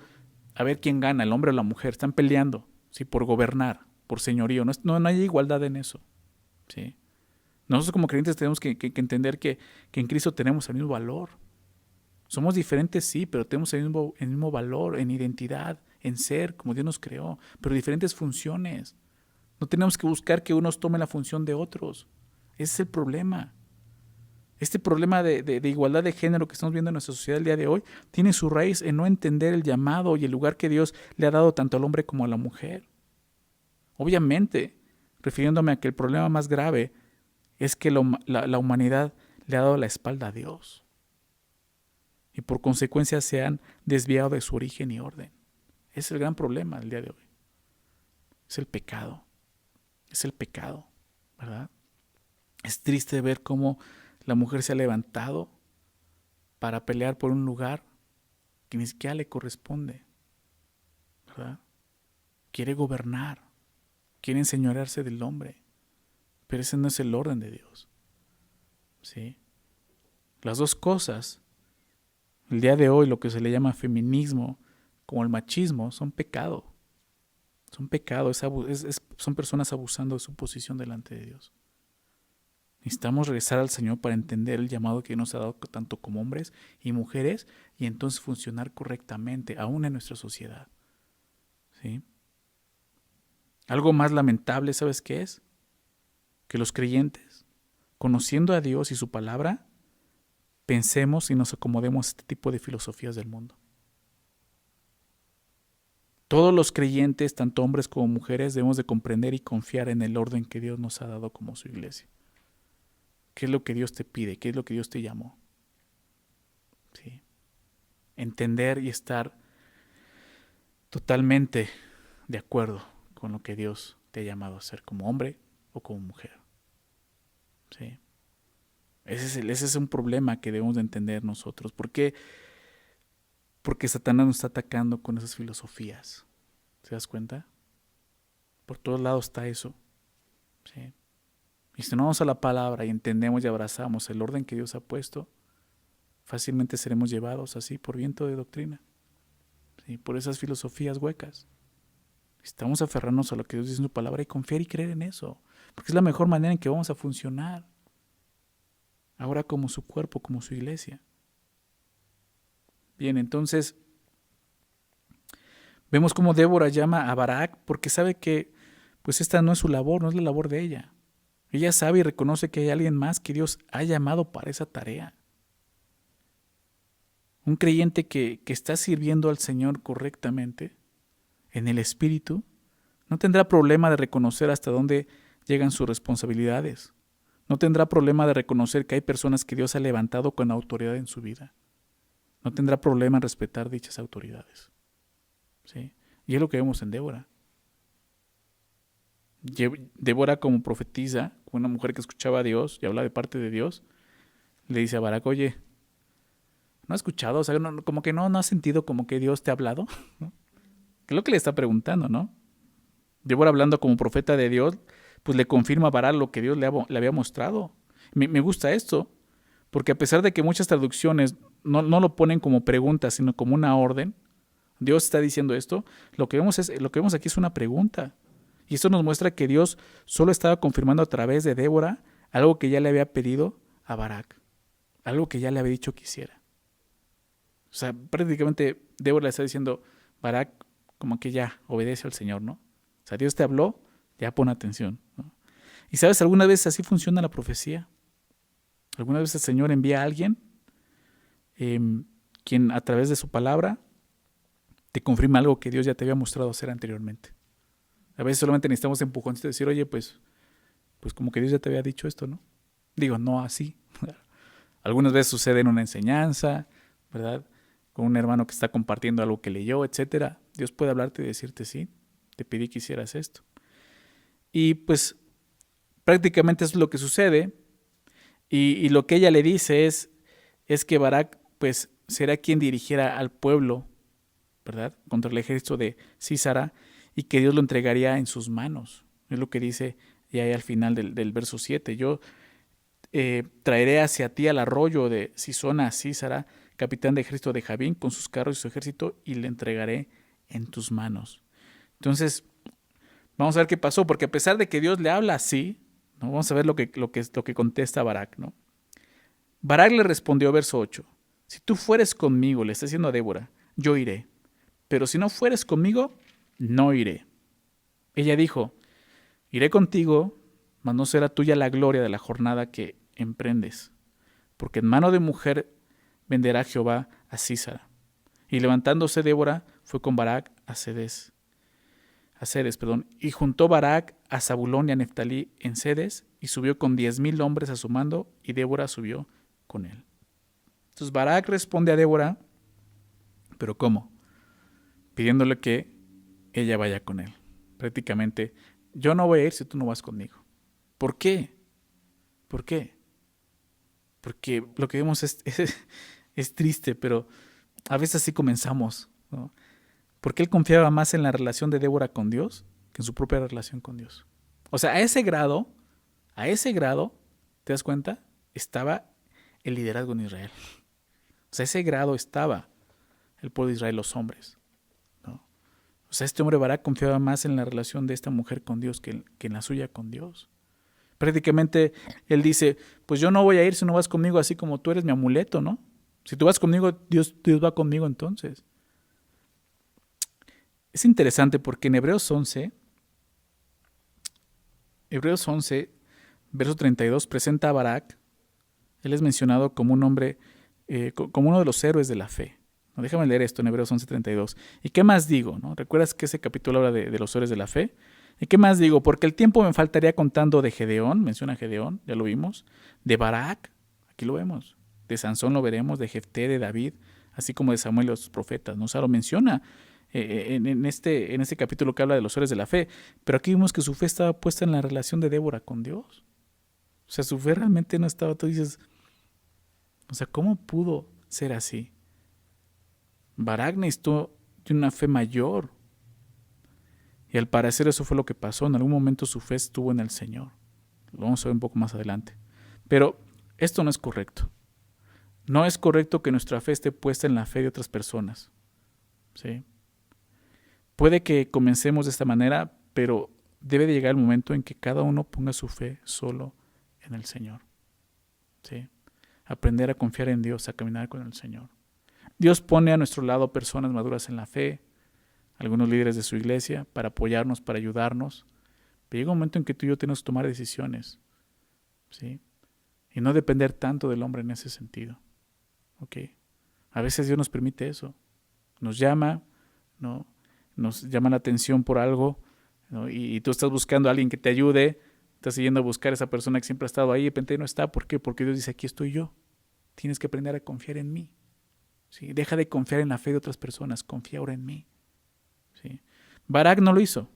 a ver quién gana, el hombre o la mujer, están peleando, ¿sí? Por gobernar, por señorío. No hay igualdad en eso. ¿Sí? Nosotros como creyentes tenemos que entender que en Cristo tenemos el mismo valor. Somos diferentes, sí, pero tenemos el mismo valor en identidad, en ser, como Dios nos creó, pero diferentes funciones. No tenemos que buscar que unos tomen la función de otros. Ese es el problema. Este problema de igualdad de género que estamos viendo en nuestra sociedad el día de hoy tiene su raíz en no entender el llamado y el lugar que Dios le ha dado tanto al hombre como a la mujer. Obviamente, refiriéndome a que el problema más grave es que la humanidad le ha dado la espalda a Dios y por consecuencia se han desviado de su origen y orden. Ese es el gran problema del día de hoy. Es el pecado, ¿verdad? Es triste ver cómo la mujer se ha levantado para pelear por un lugar que ni siquiera le corresponde, ¿verdad? Quiere gobernar, quiere enseñorearse del hombre, pero ese no es el orden de Dios, ¿sí? Las dos cosas, el día de hoy lo que se le llama feminismo como el machismo, son pecado. Son pecado, son personas abusando de su posición delante de Dios. Necesitamos regresar al Señor para entender el llamado que nos ha dado tanto como hombres y mujeres y entonces funcionar correctamente, aún en nuestra sociedad. ¿Sí? Algo más lamentable, ¿sabes qué es? Que los creyentes, conociendo a Dios y su palabra, pensemos y nos acomodemos a este tipo de filosofías del mundo. Todos los creyentes, tanto hombres como mujeres, debemos de comprender y confiar en el orden que Dios nos ha dado como su iglesia. ¿Qué es lo que Dios te pide? ¿Qué es lo que Dios te llamó? ¿Sí? Entender y estar totalmente de acuerdo con lo que Dios te ha llamado a hacer como hombre o como mujer. ¿Sí? Ese es un problema que debemos de entender nosotros. ¿Por qué? Porque Satanás nos está atacando con esas filosofías. ¿Se das cuenta? Por todos lados está eso. ¿Sí? Y si no vamos a la palabra y entendemos y abrazamos el orden que Dios ha puesto, fácilmente seremos llevados así por viento de doctrina. ¿Sí? Por esas filosofías huecas. Estamos aferrarnos a lo que Dios dice en su palabra y confiar y creer en eso. Porque es la mejor manera en que vamos a funcionar. Ahora como su cuerpo, como su iglesia. Bien, entonces vemos cómo Débora llama a Barak porque sabe que pues esta no es su labor, no es la labor de ella. Ella sabe y reconoce que hay alguien más que Dios ha llamado para esa tarea. Un creyente que está sirviendo al Señor correctamente, en el Espíritu, no tendrá problema de reconocer hasta dónde llegan sus responsabilidades. No tendrá problema de reconocer que hay personas que Dios ha levantado con autoridad en su vida. No tendrá problema en respetar dichas autoridades. ¿Sí? Y es lo que vemos en Débora. Débora como profetisa, una mujer que escuchaba a Dios y habla de parte de Dios, le dice a Barak, oye, ¿no has escuchado? O sea, como que no has sentido como que Dios te ha hablado, ¿no? ¿Qué es lo que le está preguntando, no? Débora hablando como profeta de Dios, pues le confirma a Barak lo que Dios le había mostrado. Me gusta esto, porque a pesar de que muchas traducciones no lo ponen como pregunta, sino como una orden, Dios está diciendo esto, lo que vemos aquí es una pregunta. Y esto nos muestra que Dios solo estaba confirmando a través de Débora algo que ya le había pedido a Barak, algo que ya le había dicho que hiciera. O sea, prácticamente Débora le está diciendo, Barak, como que ya obedece al Señor, ¿no? O sea, Dios te habló, ya pon atención, ¿no? Y sabes, algunas veces así funciona la profecía. Algunas veces el Señor envía a alguien quien a través de su palabra te confirma algo que Dios ya te había mostrado hacer anteriormente. A veces solamente necesitamos empujoncitos de decir, oye, pues como que Dios ya te había dicho esto, ¿no? Digo, no así. Algunas veces sucede en una enseñanza, ¿verdad? Con un hermano que está compartiendo algo que leyó, etcétera. Dios puede hablarte y decirte, sí, te pedí que hicieras esto. Y pues prácticamente eso es lo que sucede. Y lo que ella le dice es que Barak pues será quien dirigiera al pueblo, ¿verdad? Contra el ejército de Sísara y que Dios lo entregaría en sus manos. Es lo que dice ya ahí al final del verso 7. Yo traeré hacia ti al arroyo de Sisona a Sísara, capitán de ejército de Jabín, con sus carros y su ejército, y le entregaré en tus manos. Entonces, vamos a ver qué pasó, porque a pesar de que Dios le habla así, ¿no? Vamos a ver lo que contesta Barak, ¿no? Barak le respondió, verso 8, si tú fueres conmigo, le está diciendo a Débora, yo iré, pero si no fueres conmigo, no iré. Ella dijo, iré contigo, mas no será tuya la gloria de la jornada que emprendes, porque en mano de mujer venderá Jehová a Sísara. Y levantándose Débora, fue con Barak a Cedes, y juntó Barak a Zabulón y a Neftalí en Cedes, y subió con 10,000 hombres a su mando, y Débora subió con él. Entonces Barak responde a Débora, ¿pero cómo? Pidiéndole que ella vaya con él. Prácticamente, yo no voy a ir si tú no vas conmigo. ¿Por qué? ¿Por qué? Porque lo que vemos es triste, pero a veces así comenzamos, ¿no? Porque él confiaba más en la relación de Débora con Dios que en su propia relación con Dios. O sea, a ese grado, ¿te das cuenta? Estaba el liderazgo en Israel. O sea, a ese grado estaba el pueblo de Israel, los hombres, ¿no? O sea, este hombre Barak confiaba más en la relación de esta mujer con Dios que en la suya con Dios. Prácticamente él dice, pues yo no voy a ir si no vas conmigo, así como tú eres mi amuleto, ¿no? Si tú vas conmigo, Dios va conmigo entonces. Es interesante porque en Hebreos 11, verso 32, presenta a Barak. Él es mencionado como un hombre, como uno de los héroes de la fe. ¿No? Déjame leer esto en Hebreos 11, 32. ¿Y qué más digo? ¿No? ¿Recuerdas que ese capítulo habla de los héroes de la fe? ¿Y qué más digo? Porque el tiempo me faltaría contando de Gedeón, menciona a Gedeón, ya lo vimos, de Barak, aquí lo vemos, de Sansón lo veremos, de Jefté, de David, así como de Samuel y los profetas, ¿no? O sea, lo menciona en este capítulo que habla de los héroes de la fe, pero aquí vimos que su fe estaba puesta en la relación de Débora con Dios. O sea, su fe realmente no estaba, tú dices, o sea, ¿cómo pudo ser así? Barak necesitó de una fe mayor. Y al parecer eso fue lo que pasó. En algún momento su fe estuvo en el Señor. Lo vamos a ver un poco más adelante. Pero esto no es correcto. No es correcto que nuestra fe esté puesta en la fe de otras personas. ¿Sí? Puede que comencemos de esta manera, pero debe de llegar el momento en que cada uno ponga su fe solo en el Señor. ¿Sí? Aprender a confiar en Dios, a caminar con el Señor. Dios pone a nuestro lado personas maduras en la fe, algunos líderes de su iglesia, para apoyarnos, para ayudarnos. Pero llega un momento en que tú y yo tenemos que tomar decisiones, ¿sí? Y no depender tanto del hombre en ese sentido. ¿Ok? A veces Dios nos permite eso. Nos llama, ¿no? Nos llama la atención por algo, ¿no? Y tú estás buscando a alguien que te ayude, estás yendo a buscar a esa persona que siempre ha estado ahí y de repente no está. ¿Por qué? Porque Dios dice, aquí estoy yo. Tienes que aprender a confiar en mí. ¿Sí? Deja de confiar en la fe de otras personas, confía ahora en mí. ¿Sí? Barak no lo hizo.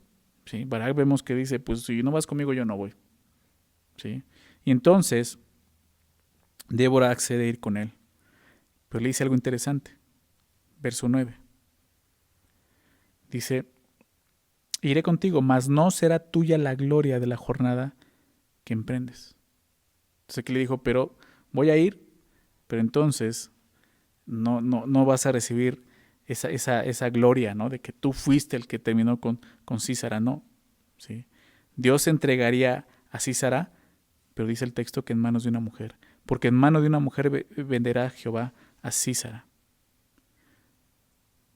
¿Sí? Barak vemos que dice, pues si no vas conmigo yo no voy. ¿Sí? Y entonces Débora accede a ir con él. Pero le dice algo interesante. Verso 9. Dice, iré contigo, mas no será tuya la gloria de la jornada que emprendes. Entonces aquí le dijo, pero voy a ir, pero entonces no vas a recibir esa gloria, ¿no? De que tú fuiste el que terminó con Sísara, no. ¿Sí? Dios entregaría a Sísara, pero dice el texto que en manos de una mujer, porque en mano de una mujer venderá Jehová a Sísara.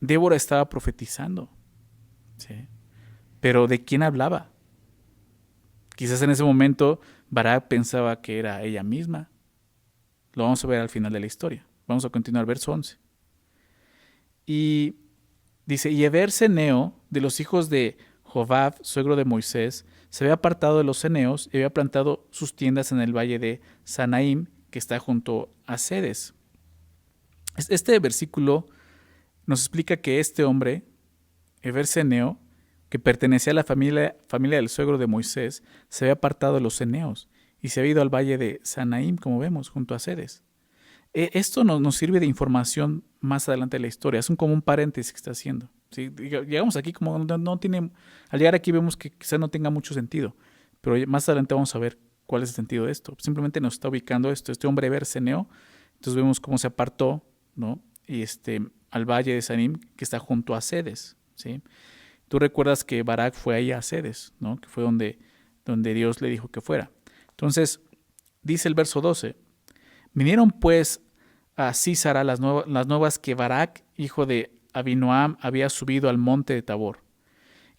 Débora estaba profetizando, ¿sí? Pero ¿de quién hablaba? Quizás en ese momento Barak pensaba que era ella misma. Lo vamos a ver al final de la historia. Vamos a continuar, verso 11. Y dice, y Heber ceneo, de los hijos de Jobab, suegro de Moisés, se había apartado de los ceneos y había plantado sus tiendas en el valle de Sanaim, que está junto a Cedes. Este versículo nos explica que este hombre, Heber ceneo, que pertenecía a la familia del suegro de Moisés, se había apartado de los ceneos y se había ido al valle de Sanaim, como vemos, junto a Cedes. Esto nos sirve de información más adelante de la historia. Es como un paréntesis que está haciendo. ¿Sí? Llegamos aquí como no tiene... Al llegar aquí vemos que quizá no tenga mucho sentido, pero más adelante vamos a ver cuál es el sentido de esto. Simplemente nos está ubicando esto. Este hombre Berseneo, entonces vemos cómo se apartó, ¿no? Y al valle de Sanim, que está junto a Cedes, ¿sí? Tú recuerdas que Barak fue ahí a Cedes, ¿no? Que fue donde Dios le dijo que fuera. Entonces, dice el verso 12, vinieron pues a Sísara las nuevas que Barak, hijo de Abinoam, había subido al monte de Tabor.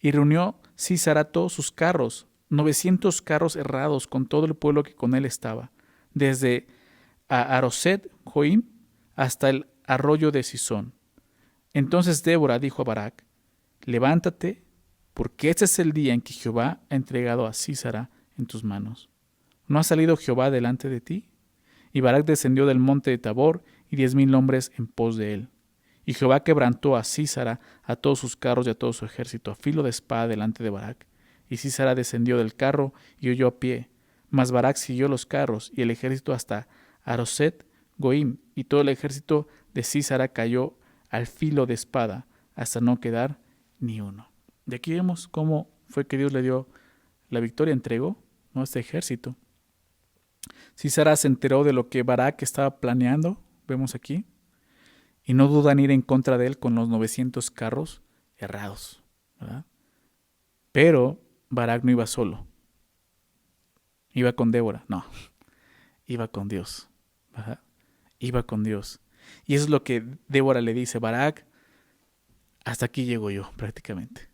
Y reunió Sísara todos sus carros, 900 carros herrados con todo el pueblo que con él estaba, desde Aroset Joim hasta el arroyo de Sisón. Entonces Débora dijo a Barak, levántate, porque este es el día en que Jehová ha entregado a Sísara en tus manos. ¿No ha salido Jehová delante de ti? Y Barak descendió del monte de Tabor, y 10,000 hombres en pos de él. Y Jehová quebrantó a Sísara, a todos sus carros y a todo su ejército, a filo de espada delante de Barak. Y Sísara descendió del carro y huyó a pie. Mas Barak siguió los carros y el ejército hasta Aroset Goim, y todo el ejército de Sísara cayó al filo de espada, hasta no quedar ni uno. De aquí vemos cómo fue que Dios le dio la victoria, entregó, ¿no?, este ejército. Sísara se enteró de lo que Barak estaba planeando, vemos aquí, y no duda en ir en contra de él con los 900 carros errados, ¿verdad? Pero Barak no iba solo, iba con Débora, no, iba con Dios, ¿verdad? Iba con Dios. Y eso es lo que Débora le dice, Barak, hasta aquí llego yo prácticamente.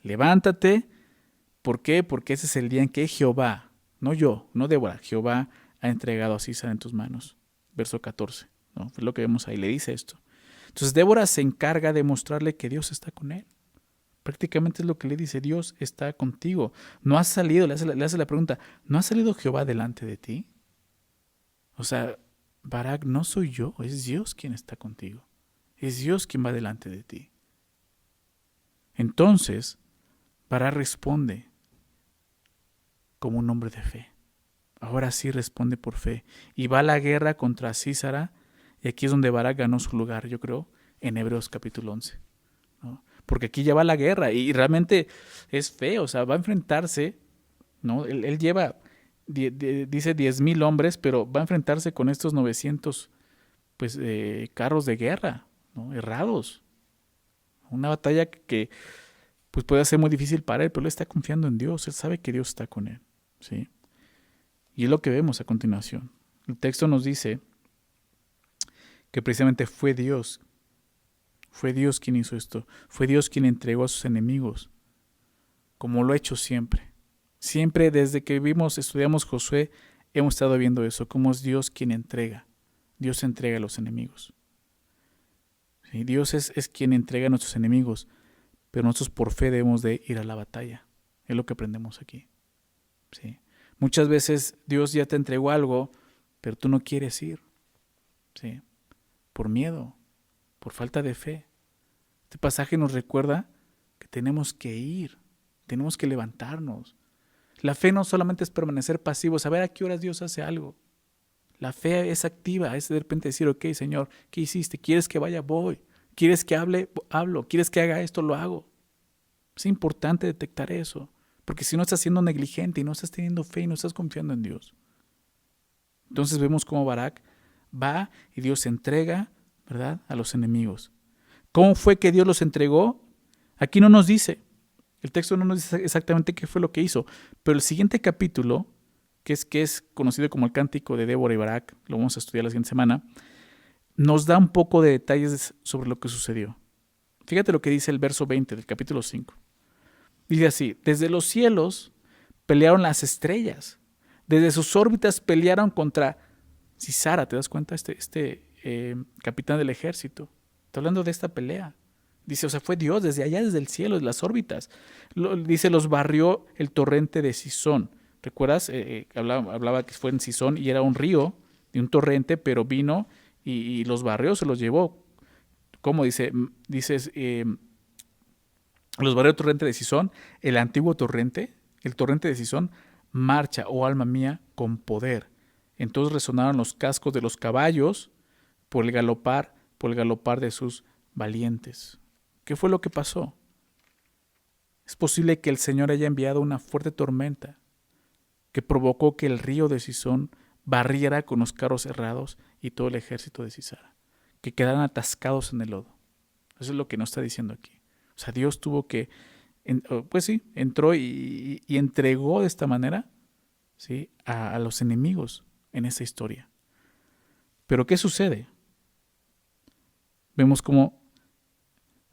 Levántate, ¿por qué? Porque ese es el día en que Jehová, no yo, no Débora, Jehová ha entregado a Sísara en tus manos. Verso 14, ¿no? Es lo que vemos ahí, le dice esto. Entonces Débora se encarga de mostrarle que Dios está con él. Prácticamente es lo que le dice, Dios está contigo. No has salido, le hace la pregunta, ¿no ha salido Jehová delante de ti? O sea, Barak, no soy yo, es Dios quien está contigo. Es Dios quien va delante de ti. Entonces, Barak responde como un hombre de fe. Ahora sí responde por fe. Y va a la guerra contra Sísara. Y aquí es donde Barak ganó su lugar, yo creo, en Hebreos capítulo 11. ¿No? Porque aquí ya va la guerra y realmente es feo. O sea, va a enfrentarse, ¿no? Él lleva, dice 10,000 hombres, pero va a enfrentarse con estos 900 pues, carros de guerra, ¿no? Errados. Una batalla que pues puede ser muy difícil para él, pero él está confiando en Dios. Él sabe que Dios está con él, ¿sí? Y es lo que vemos a continuación. El texto nos dice que precisamente fue Dios quien hizo esto. Fue Dios quien entregó a sus enemigos, como lo ha hecho siempre. Siempre desde que estudiamos Josué, hemos estado viendo eso, cómo es Dios quien entrega. Dios entrega a los enemigos. ¿Sí? Dios es quien entrega a nuestros enemigos, pero nosotros por fe debemos de ir a la batalla. Es lo que aprendemos aquí. ¿Sí? Muchas veces Dios ya te entregó algo, pero tú no quieres ir. ¿Sí? Por miedo, por falta de fe. Este pasaje nos recuerda que tenemos que ir, tenemos que levantarnos. La fe no solamente es permanecer pasivos, saber a qué horas Dios hace algo. La fe es activa, es de repente decir, ok, Señor, ¿qué hiciste? ¿Quieres que vaya? Voy. ¿Quieres que hable? Hablo. ¿Quieres que haga esto? Lo hago. Es importante detectar eso, porque si no estás siendo negligente y no estás teniendo fe y no estás confiando en Dios. Entonces vemos cómo Barak va y Dios entrega, ¿verdad?, a los enemigos. ¿Cómo fue que Dios los entregó? Aquí no nos dice. El texto no nos dice exactamente qué fue lo que hizo, pero el siguiente capítulo, que es conocido como el Cántico de Débora y Barak, lo vamos a estudiar la siguiente semana, nos da un poco de detalles sobre lo que sucedió. Fíjate lo que dice el verso 20 del capítulo 5. Dice así: desde los cielos pelearon las estrellas, desde sus órbitas pelearon contra Sísara. ¿Te das cuenta? Capitán del ejército. Está hablando de esta pelea. Dice, o sea, fue Dios desde allá, desde el cielo, de las órbitas. Dice, los barrió el torrente de Cisón. ¿Recuerdas? Hablaba que fue en Cisón y era un río de un torrente, pero vino y los barrió, se los llevó. ¿Cómo dice? Los barrió el torrente de Cisón, el antiguo torrente, el torrente de Cisón, marcha, oh alma mía, con poder. Entonces resonaron los cascos de los caballos por el galopar de sus valientes. ¿Qué fue lo que pasó? Es posible que el Señor haya enviado una fuerte tormenta que provocó que el río de Cisón barriera con los carros cerrados y todo el ejército de Sísara, que quedaran atascados en el lodo. Eso es lo que nos está diciendo aquí. O sea, Dios tuvo que, pues sí, entró y entregó de esta manera, ¿sí?, a los enemigos en esa historia. Pero ¿qué sucede? Vemos cómo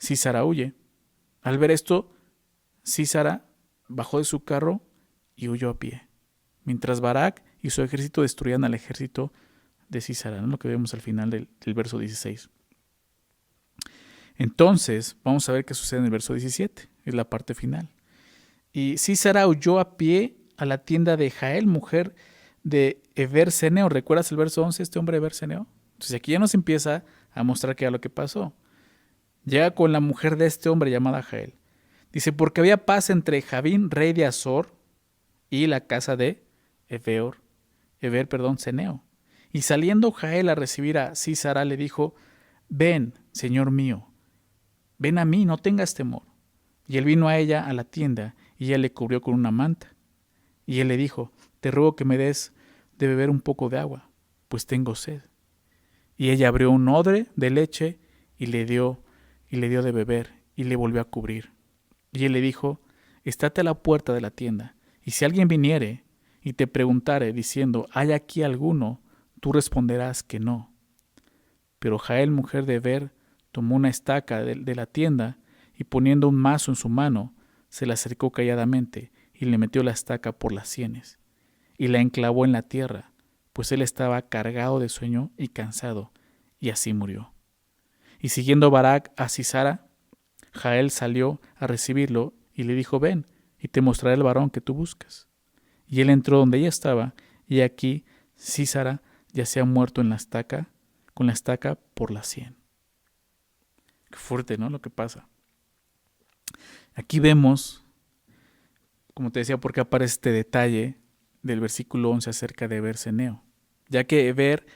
Sísara huye. Al ver esto, Sísara bajó de su carro y huyó a pie, mientras Barak y su ejército destruían al ejército de Sísara, ¿no? Lo que vemos al final del verso 16. Entonces, vamos a ver qué sucede en el verso 17, es la parte final. Y Sísara huyó a pie a la tienda de Jael, mujer de Eber-Seneo. ¿Recuerdas el verso 11, este hombre Eber-Seneo? Entonces aquí ya nos empieza a mostrar qué era lo que pasó. Llega con la mujer de este hombre llamada Jael. Dice, porque había paz entre Javín, rey de Azor, y la casa de Seneo. Y saliendo Jael a recibir a Sísara, le dijo, ven, señor mío, ven a mí, no tengas temor. Y él vino a ella a la tienda, y ella le cubrió con una manta. Y él le dijo, te ruego que me des de beber un poco de agua, pues tengo sed. Y ella abrió un odre de leche y le dio de beber, y le volvió a cubrir. Y él le dijo, estate a la puerta de la tienda, y si alguien viniere y te preguntare, diciendo, ¿hay aquí alguno?, tú responderás que no. Pero Jael, mujer de Eber, tomó una estaca de la tienda, y poniendo un mazo en su mano, se la acercó calladamente, y le metió la estaca por las sienes, y la enclavó en la tierra, pues él estaba cargado de sueño y cansado, y así murió. Y siguiendo Barak a Sísara, Jael salió a recibirlo, y le dijo, ven, y te mostraré el varón que tú buscas. Y él entró donde ella estaba, y aquí Sísara yacía muerto en la estaca, con la estaca por la sien. Qué fuerte, ¿no?, lo que pasa. Aquí vemos, como te decía, por qué aparece este detalle del versículo 11 acerca de Berseneo, ya que Eber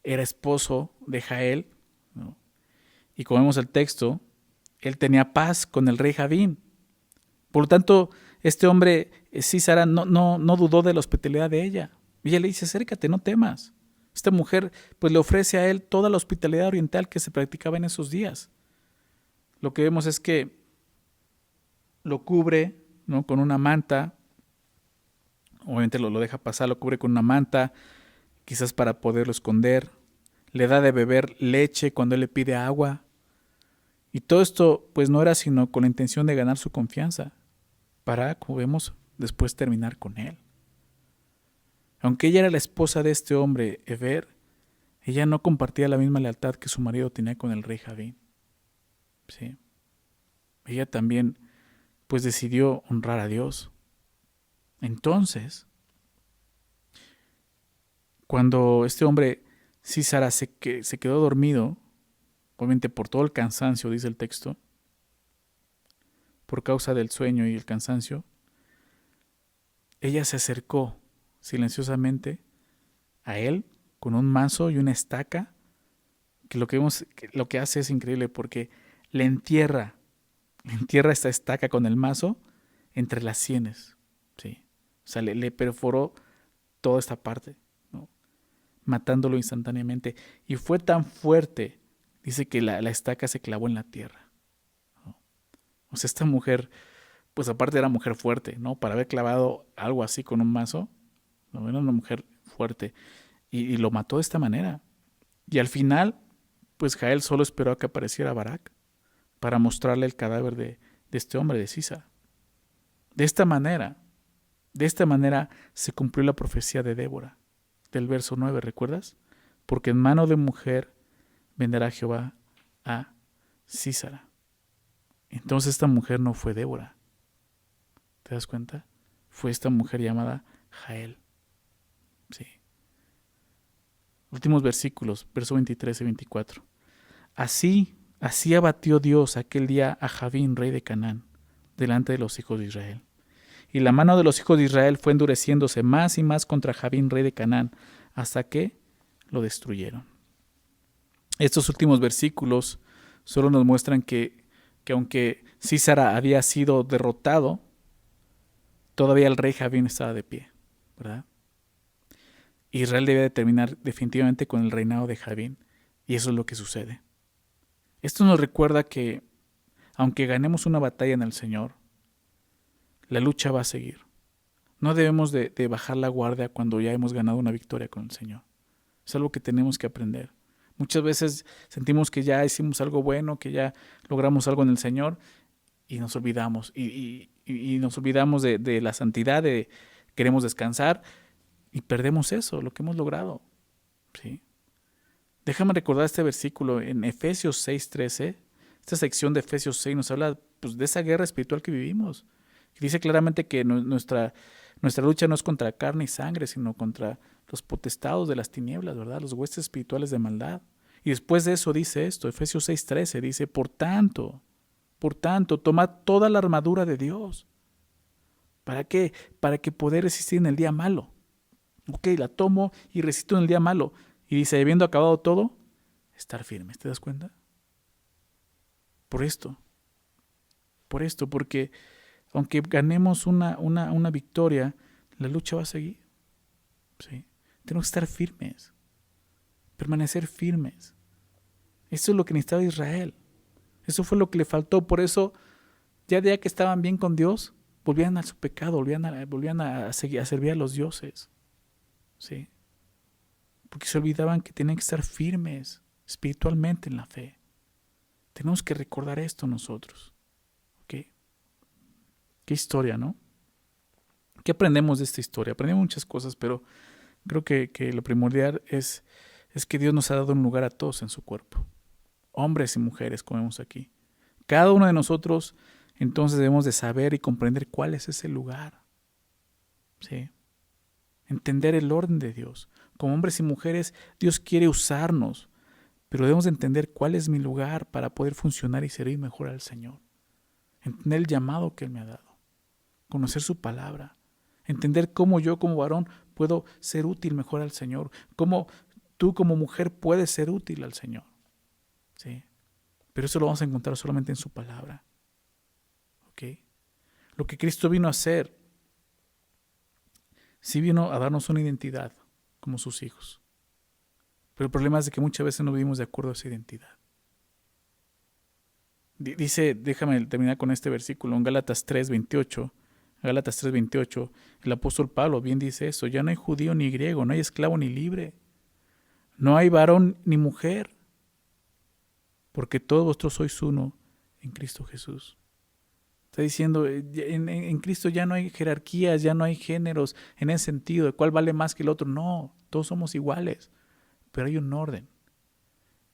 era esposo de Jael, ¿no? Y como vemos el texto, él tenía paz con el rey Javín. Por lo tanto, este hombre, Sísara, no dudó de la hospitalidad de ella. Y ella le dice, acércate, no temas. Esta mujer pues le ofrece a él toda la hospitalidad oriental que se practicaba en esos días. Lo que vemos es que lo cubre, ¿no?, con una manta. Obviamente lo deja pasar, lo cubre con una manta, quizás para poderlo esconder. Le da de beber leche cuando él le pide agua. Y todo esto pues no era sino con la intención de ganar su confianza, para, como vemos, después terminar con él. Aunque ella era la esposa de este hombre, Eber, ella no compartía la misma lealtad que su marido tenía con el rey Javín. ¿Sí? Ella también pues decidió honrar a Dios. Entonces, cuando este hombre, Sísara, se quedó dormido, obviamente por todo el cansancio, dice el texto, por causa del sueño y el cansancio, ella se acercó silenciosamente a él con un mazo y una estaca, que lo que hace es increíble porque le entierra esta estaca con el mazo entre las sienes, ¿sí? O sea, le perforó toda esta parte, ¿no?, matándolo instantáneamente. Y fue tan fuerte, dice que la estaca se clavó en la tierra, ¿no? O sea, esta mujer, pues aparte era mujer fuerte, ¿no? Para haber clavado algo así con un mazo, ¿no? Era una mujer fuerte. Y lo mató de esta manera. Y al final, pues Jael solo esperó a que apareciera Barak para mostrarle el cadáver de este hombre, de Sísara. De esta manera se cumplió la profecía de Débora, del verso 9, ¿recuerdas? Porque en mano de mujer venderá Jehová a Sísara. Entonces esta mujer no fue Débora. ¿Te das cuenta? Fue esta mujer llamada Jael. Sí. Últimos versículos, verso 23 y 24. Así abatió Dios aquel día a Javín, rey de Canaán, delante de los hijos de Israel. Y la mano de los hijos de Israel fue endureciéndose más y más contra Javín, rey de Canaán, hasta que lo destruyeron. Estos últimos versículos solo nos muestran que aunque Sísara había sido derrotado, todavía el rey Javín estaba de pie, ¿verdad? Israel debe terminar definitivamente con el reinado de Javín, y eso es lo que sucede. Esto nos recuerda que, aunque ganemos una batalla en el Señor, la lucha va a seguir. No debemos de bajar la guardia cuando ya hemos ganado una victoria con el Señor. Es algo que tenemos que aprender. Muchas veces sentimos que ya hicimos algo bueno, que ya logramos algo en el Señor, y nos olvidamos. Y nos olvidamos de la santidad, queremos descansar, y perdemos eso, lo que hemos logrado. ¿Sí? Déjame recordar este versículo en Efesios 6:13. Esta sección de Efesios 6 nos habla pues, de esa guerra espiritual que vivimos. Y dice claramente que nuestra lucha no es contra carne y sangre, sino contra los potestados de las tinieblas, ¿verdad? Los huestes espirituales de maldad. Y después de eso dice esto, Efesios 6:13, dice, por tanto, tomad toda la armadura de Dios. ¿Para qué? Para que poder resistir en el día malo. Ok, la tomo y resisto en el día malo. Y dice, habiendo acabado todo, estar firmes. ¿Te das cuenta? Por esto, porque aunque ganemos una victoria, la lucha va a seguir. ¿Sí? Tenemos que estar firmes, permanecer firmes. Eso es lo que necesitaba Israel. Eso fue lo que le faltó. Por eso, ya de que estaban bien con Dios, volvían a su pecado, volvían a servir a los dioses. ¿Sí? Porque se olvidaban que tenían que estar firmes espiritualmente en la fe. Tenemos que recordar esto nosotros. ¿Okay? Qué historia, ¿no? ¿Qué aprendemos de esta historia? Aprendemos muchas cosas, pero creo que lo primordial es que Dios nos ha dado un lugar a todos en su cuerpo. Hombres y mujeres, como vemos aquí. Cada uno de nosotros, entonces, debemos de saber y comprender cuál es ese lugar. ¿Sí? Entender el orden de Dios. Como hombres y mujeres, Dios quiere usarnos, pero debemos de entender cuál es mi lugar para poder funcionar y servir mejor al Señor. entender el llamado que Él me ha dado, conocer su palabra, entender cómo yo como varón puedo ser útil mejor al Señor, cómo tú como mujer puedes ser útil al Señor. ¿Sí? Pero eso lo vamos a encontrar solamente en su palabra. ¿Ok? Lo que Cristo vino a hacer, sí vino a darnos una identidad como sus hijos. Pero el problema es de que muchas veces no vivimos de acuerdo a esa identidad. Dice, déjame terminar con este versículo, en Gálatas 3:28. Gálatas 3:28, el apóstol Pablo bien dice eso: ya no hay judío ni griego, no hay esclavo ni libre, no hay varón ni mujer, porque todos vosotros sois uno en Cristo Jesús. Está diciendo, en Cristo ya no hay jerarquías, ya no hay géneros en ese sentido, de cuál vale más que el otro. No, todos somos iguales, pero hay un orden.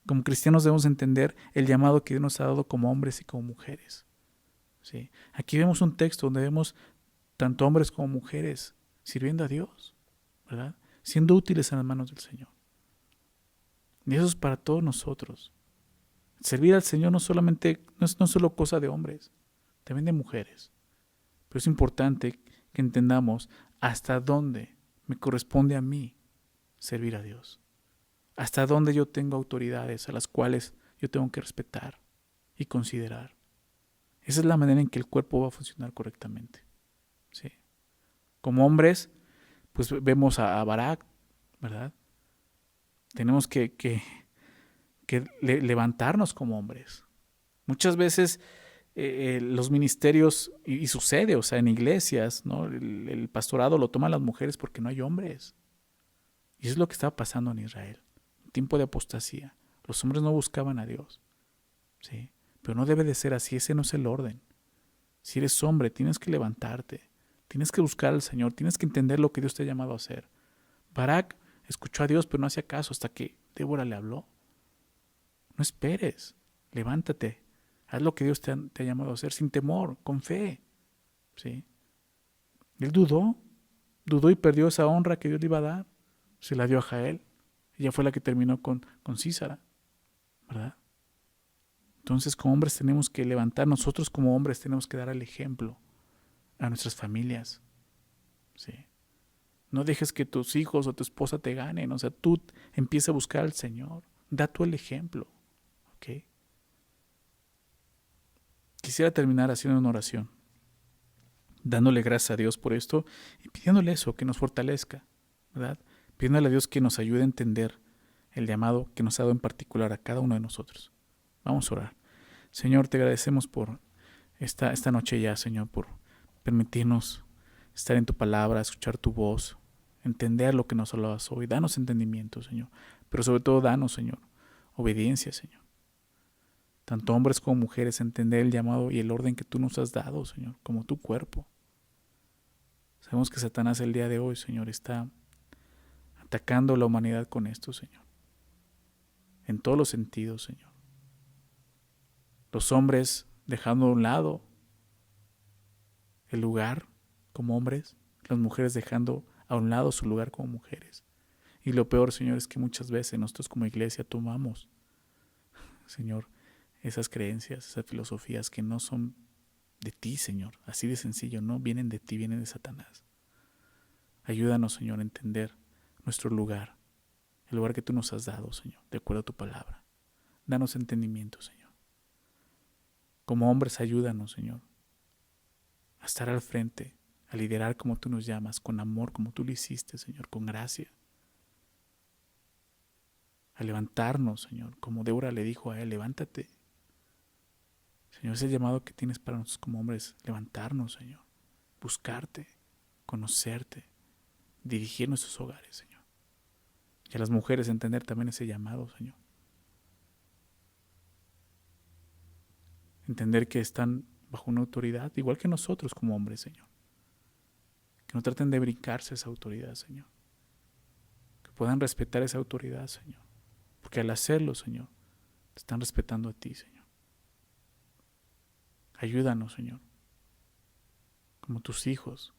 Como cristianos debemos entender el llamado que Dios nos ha dado como hombres y como mujeres. ¿Sí? Aquí vemos un texto donde vemos tanto hombres como mujeres sirviendo a Dios, ¿verdad? Siendo útiles en las manos del Señor. Y eso es para todos nosotros. Servir al Señor no es solo cosa de hombres, también de mujeres. Pero es importante que entendamos hasta dónde me corresponde a mí servir a Dios. Hasta dónde yo tengo autoridades a las cuales yo tengo que respetar y considerar. Esa es la manera en que el cuerpo va a funcionar correctamente. ¿Sí? Como hombres, pues vemos a Barak, ¿verdad? Tenemos que levantarnos como hombres. Muchas veces los ministerios, y sucede, o sea, en iglesias, ¿no? El pastorado lo toman las mujeres porque no hay hombres. Y eso es lo que estaba pasando en Israel. Un tiempo de apostasía. Los hombres no buscaban a Dios. ¿Sí? Pero no debe de ser así, ese no es el orden. Si eres hombre, tienes que levantarte, tienes que buscar al Señor, tienes que entender lo que Dios te ha llamado a hacer. Barak escuchó a Dios, pero no hacía caso hasta que Débora le habló. No esperes, levántate, haz lo que Dios te ha llamado a hacer sin temor, con fe. ¿Sí? Él dudó y perdió esa honra que Dios le iba a dar. Se la dio a Jael. Ella fue la que terminó con Sísara, ¿verdad? Entonces, como hombres tenemos que levantar, nosotros como hombres tenemos que dar el ejemplo a nuestras familias. ¿Sí? No dejes que tus hijos o tu esposa te ganen, o sea, tú empieza a buscar al Señor, da tú el ejemplo. ¿Ok? Quisiera terminar haciendo una oración, dándole gracias a Dios por esto y pidiéndole eso, que nos fortalezca, ¿verdad? Pidiéndole a Dios que nos ayude a entender el llamado que nos ha dado en particular a cada uno de nosotros. Vamos a orar. Señor, te agradecemos por esta noche ya, Señor, por permitirnos estar en tu palabra, escuchar tu voz, entender lo que nos hablabas hoy. Danos entendimiento, Señor, pero sobre todo danos, Señor, obediencia, Señor. Tanto hombres como mujeres, entender el llamado y el orden que tú nos has dado, Señor, como tu cuerpo. Sabemos que Satanás el día de hoy, Señor, está atacando a la humanidad con esto, Señor. En todos los sentidos, Señor. Los hombres dejando a un lado el lugar como hombres, las mujeres dejando a un lado su lugar como mujeres. Y lo peor, Señor, es que muchas veces nosotros como iglesia tomamos, Señor, esas creencias, esas filosofías que no son de ti, Señor. Así de sencillo, no vienen de ti, vienen de Satanás. Ayúdanos, Señor, a entender nuestro lugar, el lugar que tú nos has dado, Señor, de acuerdo a tu palabra. Danos entendimiento, Señor. Como hombres, ayúdanos, Señor, a estar al frente, a liderar como tú nos llamas, con amor como tú lo hiciste, Señor, con gracia. A levantarnos, Señor, como Débora le dijo a él, levántate. Señor, ese llamado que tienes para nosotros como hombres, levantarnos, Señor, buscarte, conocerte, dirigir nuestros hogares, Señor. Y a las mujeres entender también ese llamado, Señor. Entender que están bajo una autoridad, igual que nosotros como hombres, Señor. Que no traten de brincarse esa autoridad, Señor. Que puedan respetar esa autoridad, Señor. Porque al hacerlo, Señor, te están respetando a ti, Señor. Ayúdanos, Señor, como tus hijos.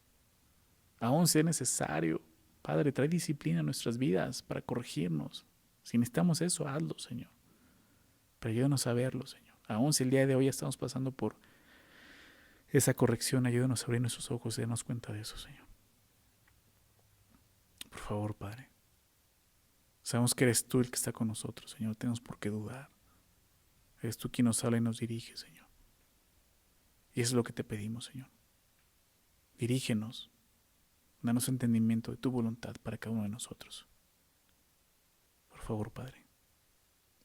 Aún sea necesario, Padre, trae disciplina a nuestras vidas para corregirnos. Si necesitamos eso, hazlo, Señor. Pero ayúdanos a verlo, Señor. Aún si el día de hoy estamos pasando por esa corrección, ayúdanos a abrir nuestros ojos y darnos cuenta de eso, Señor. Por favor, Padre. Sabemos que eres tú el que está con nosotros, Señor. No tenemos por qué dudar. Eres tú quien nos habla y nos dirige, Señor. Y eso es lo que te pedimos, Señor. Dirígenos. Danos entendimiento de tu voluntad para cada uno de nosotros. Por favor, Padre.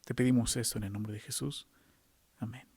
Te pedimos esto en el nombre de Jesús. Amén.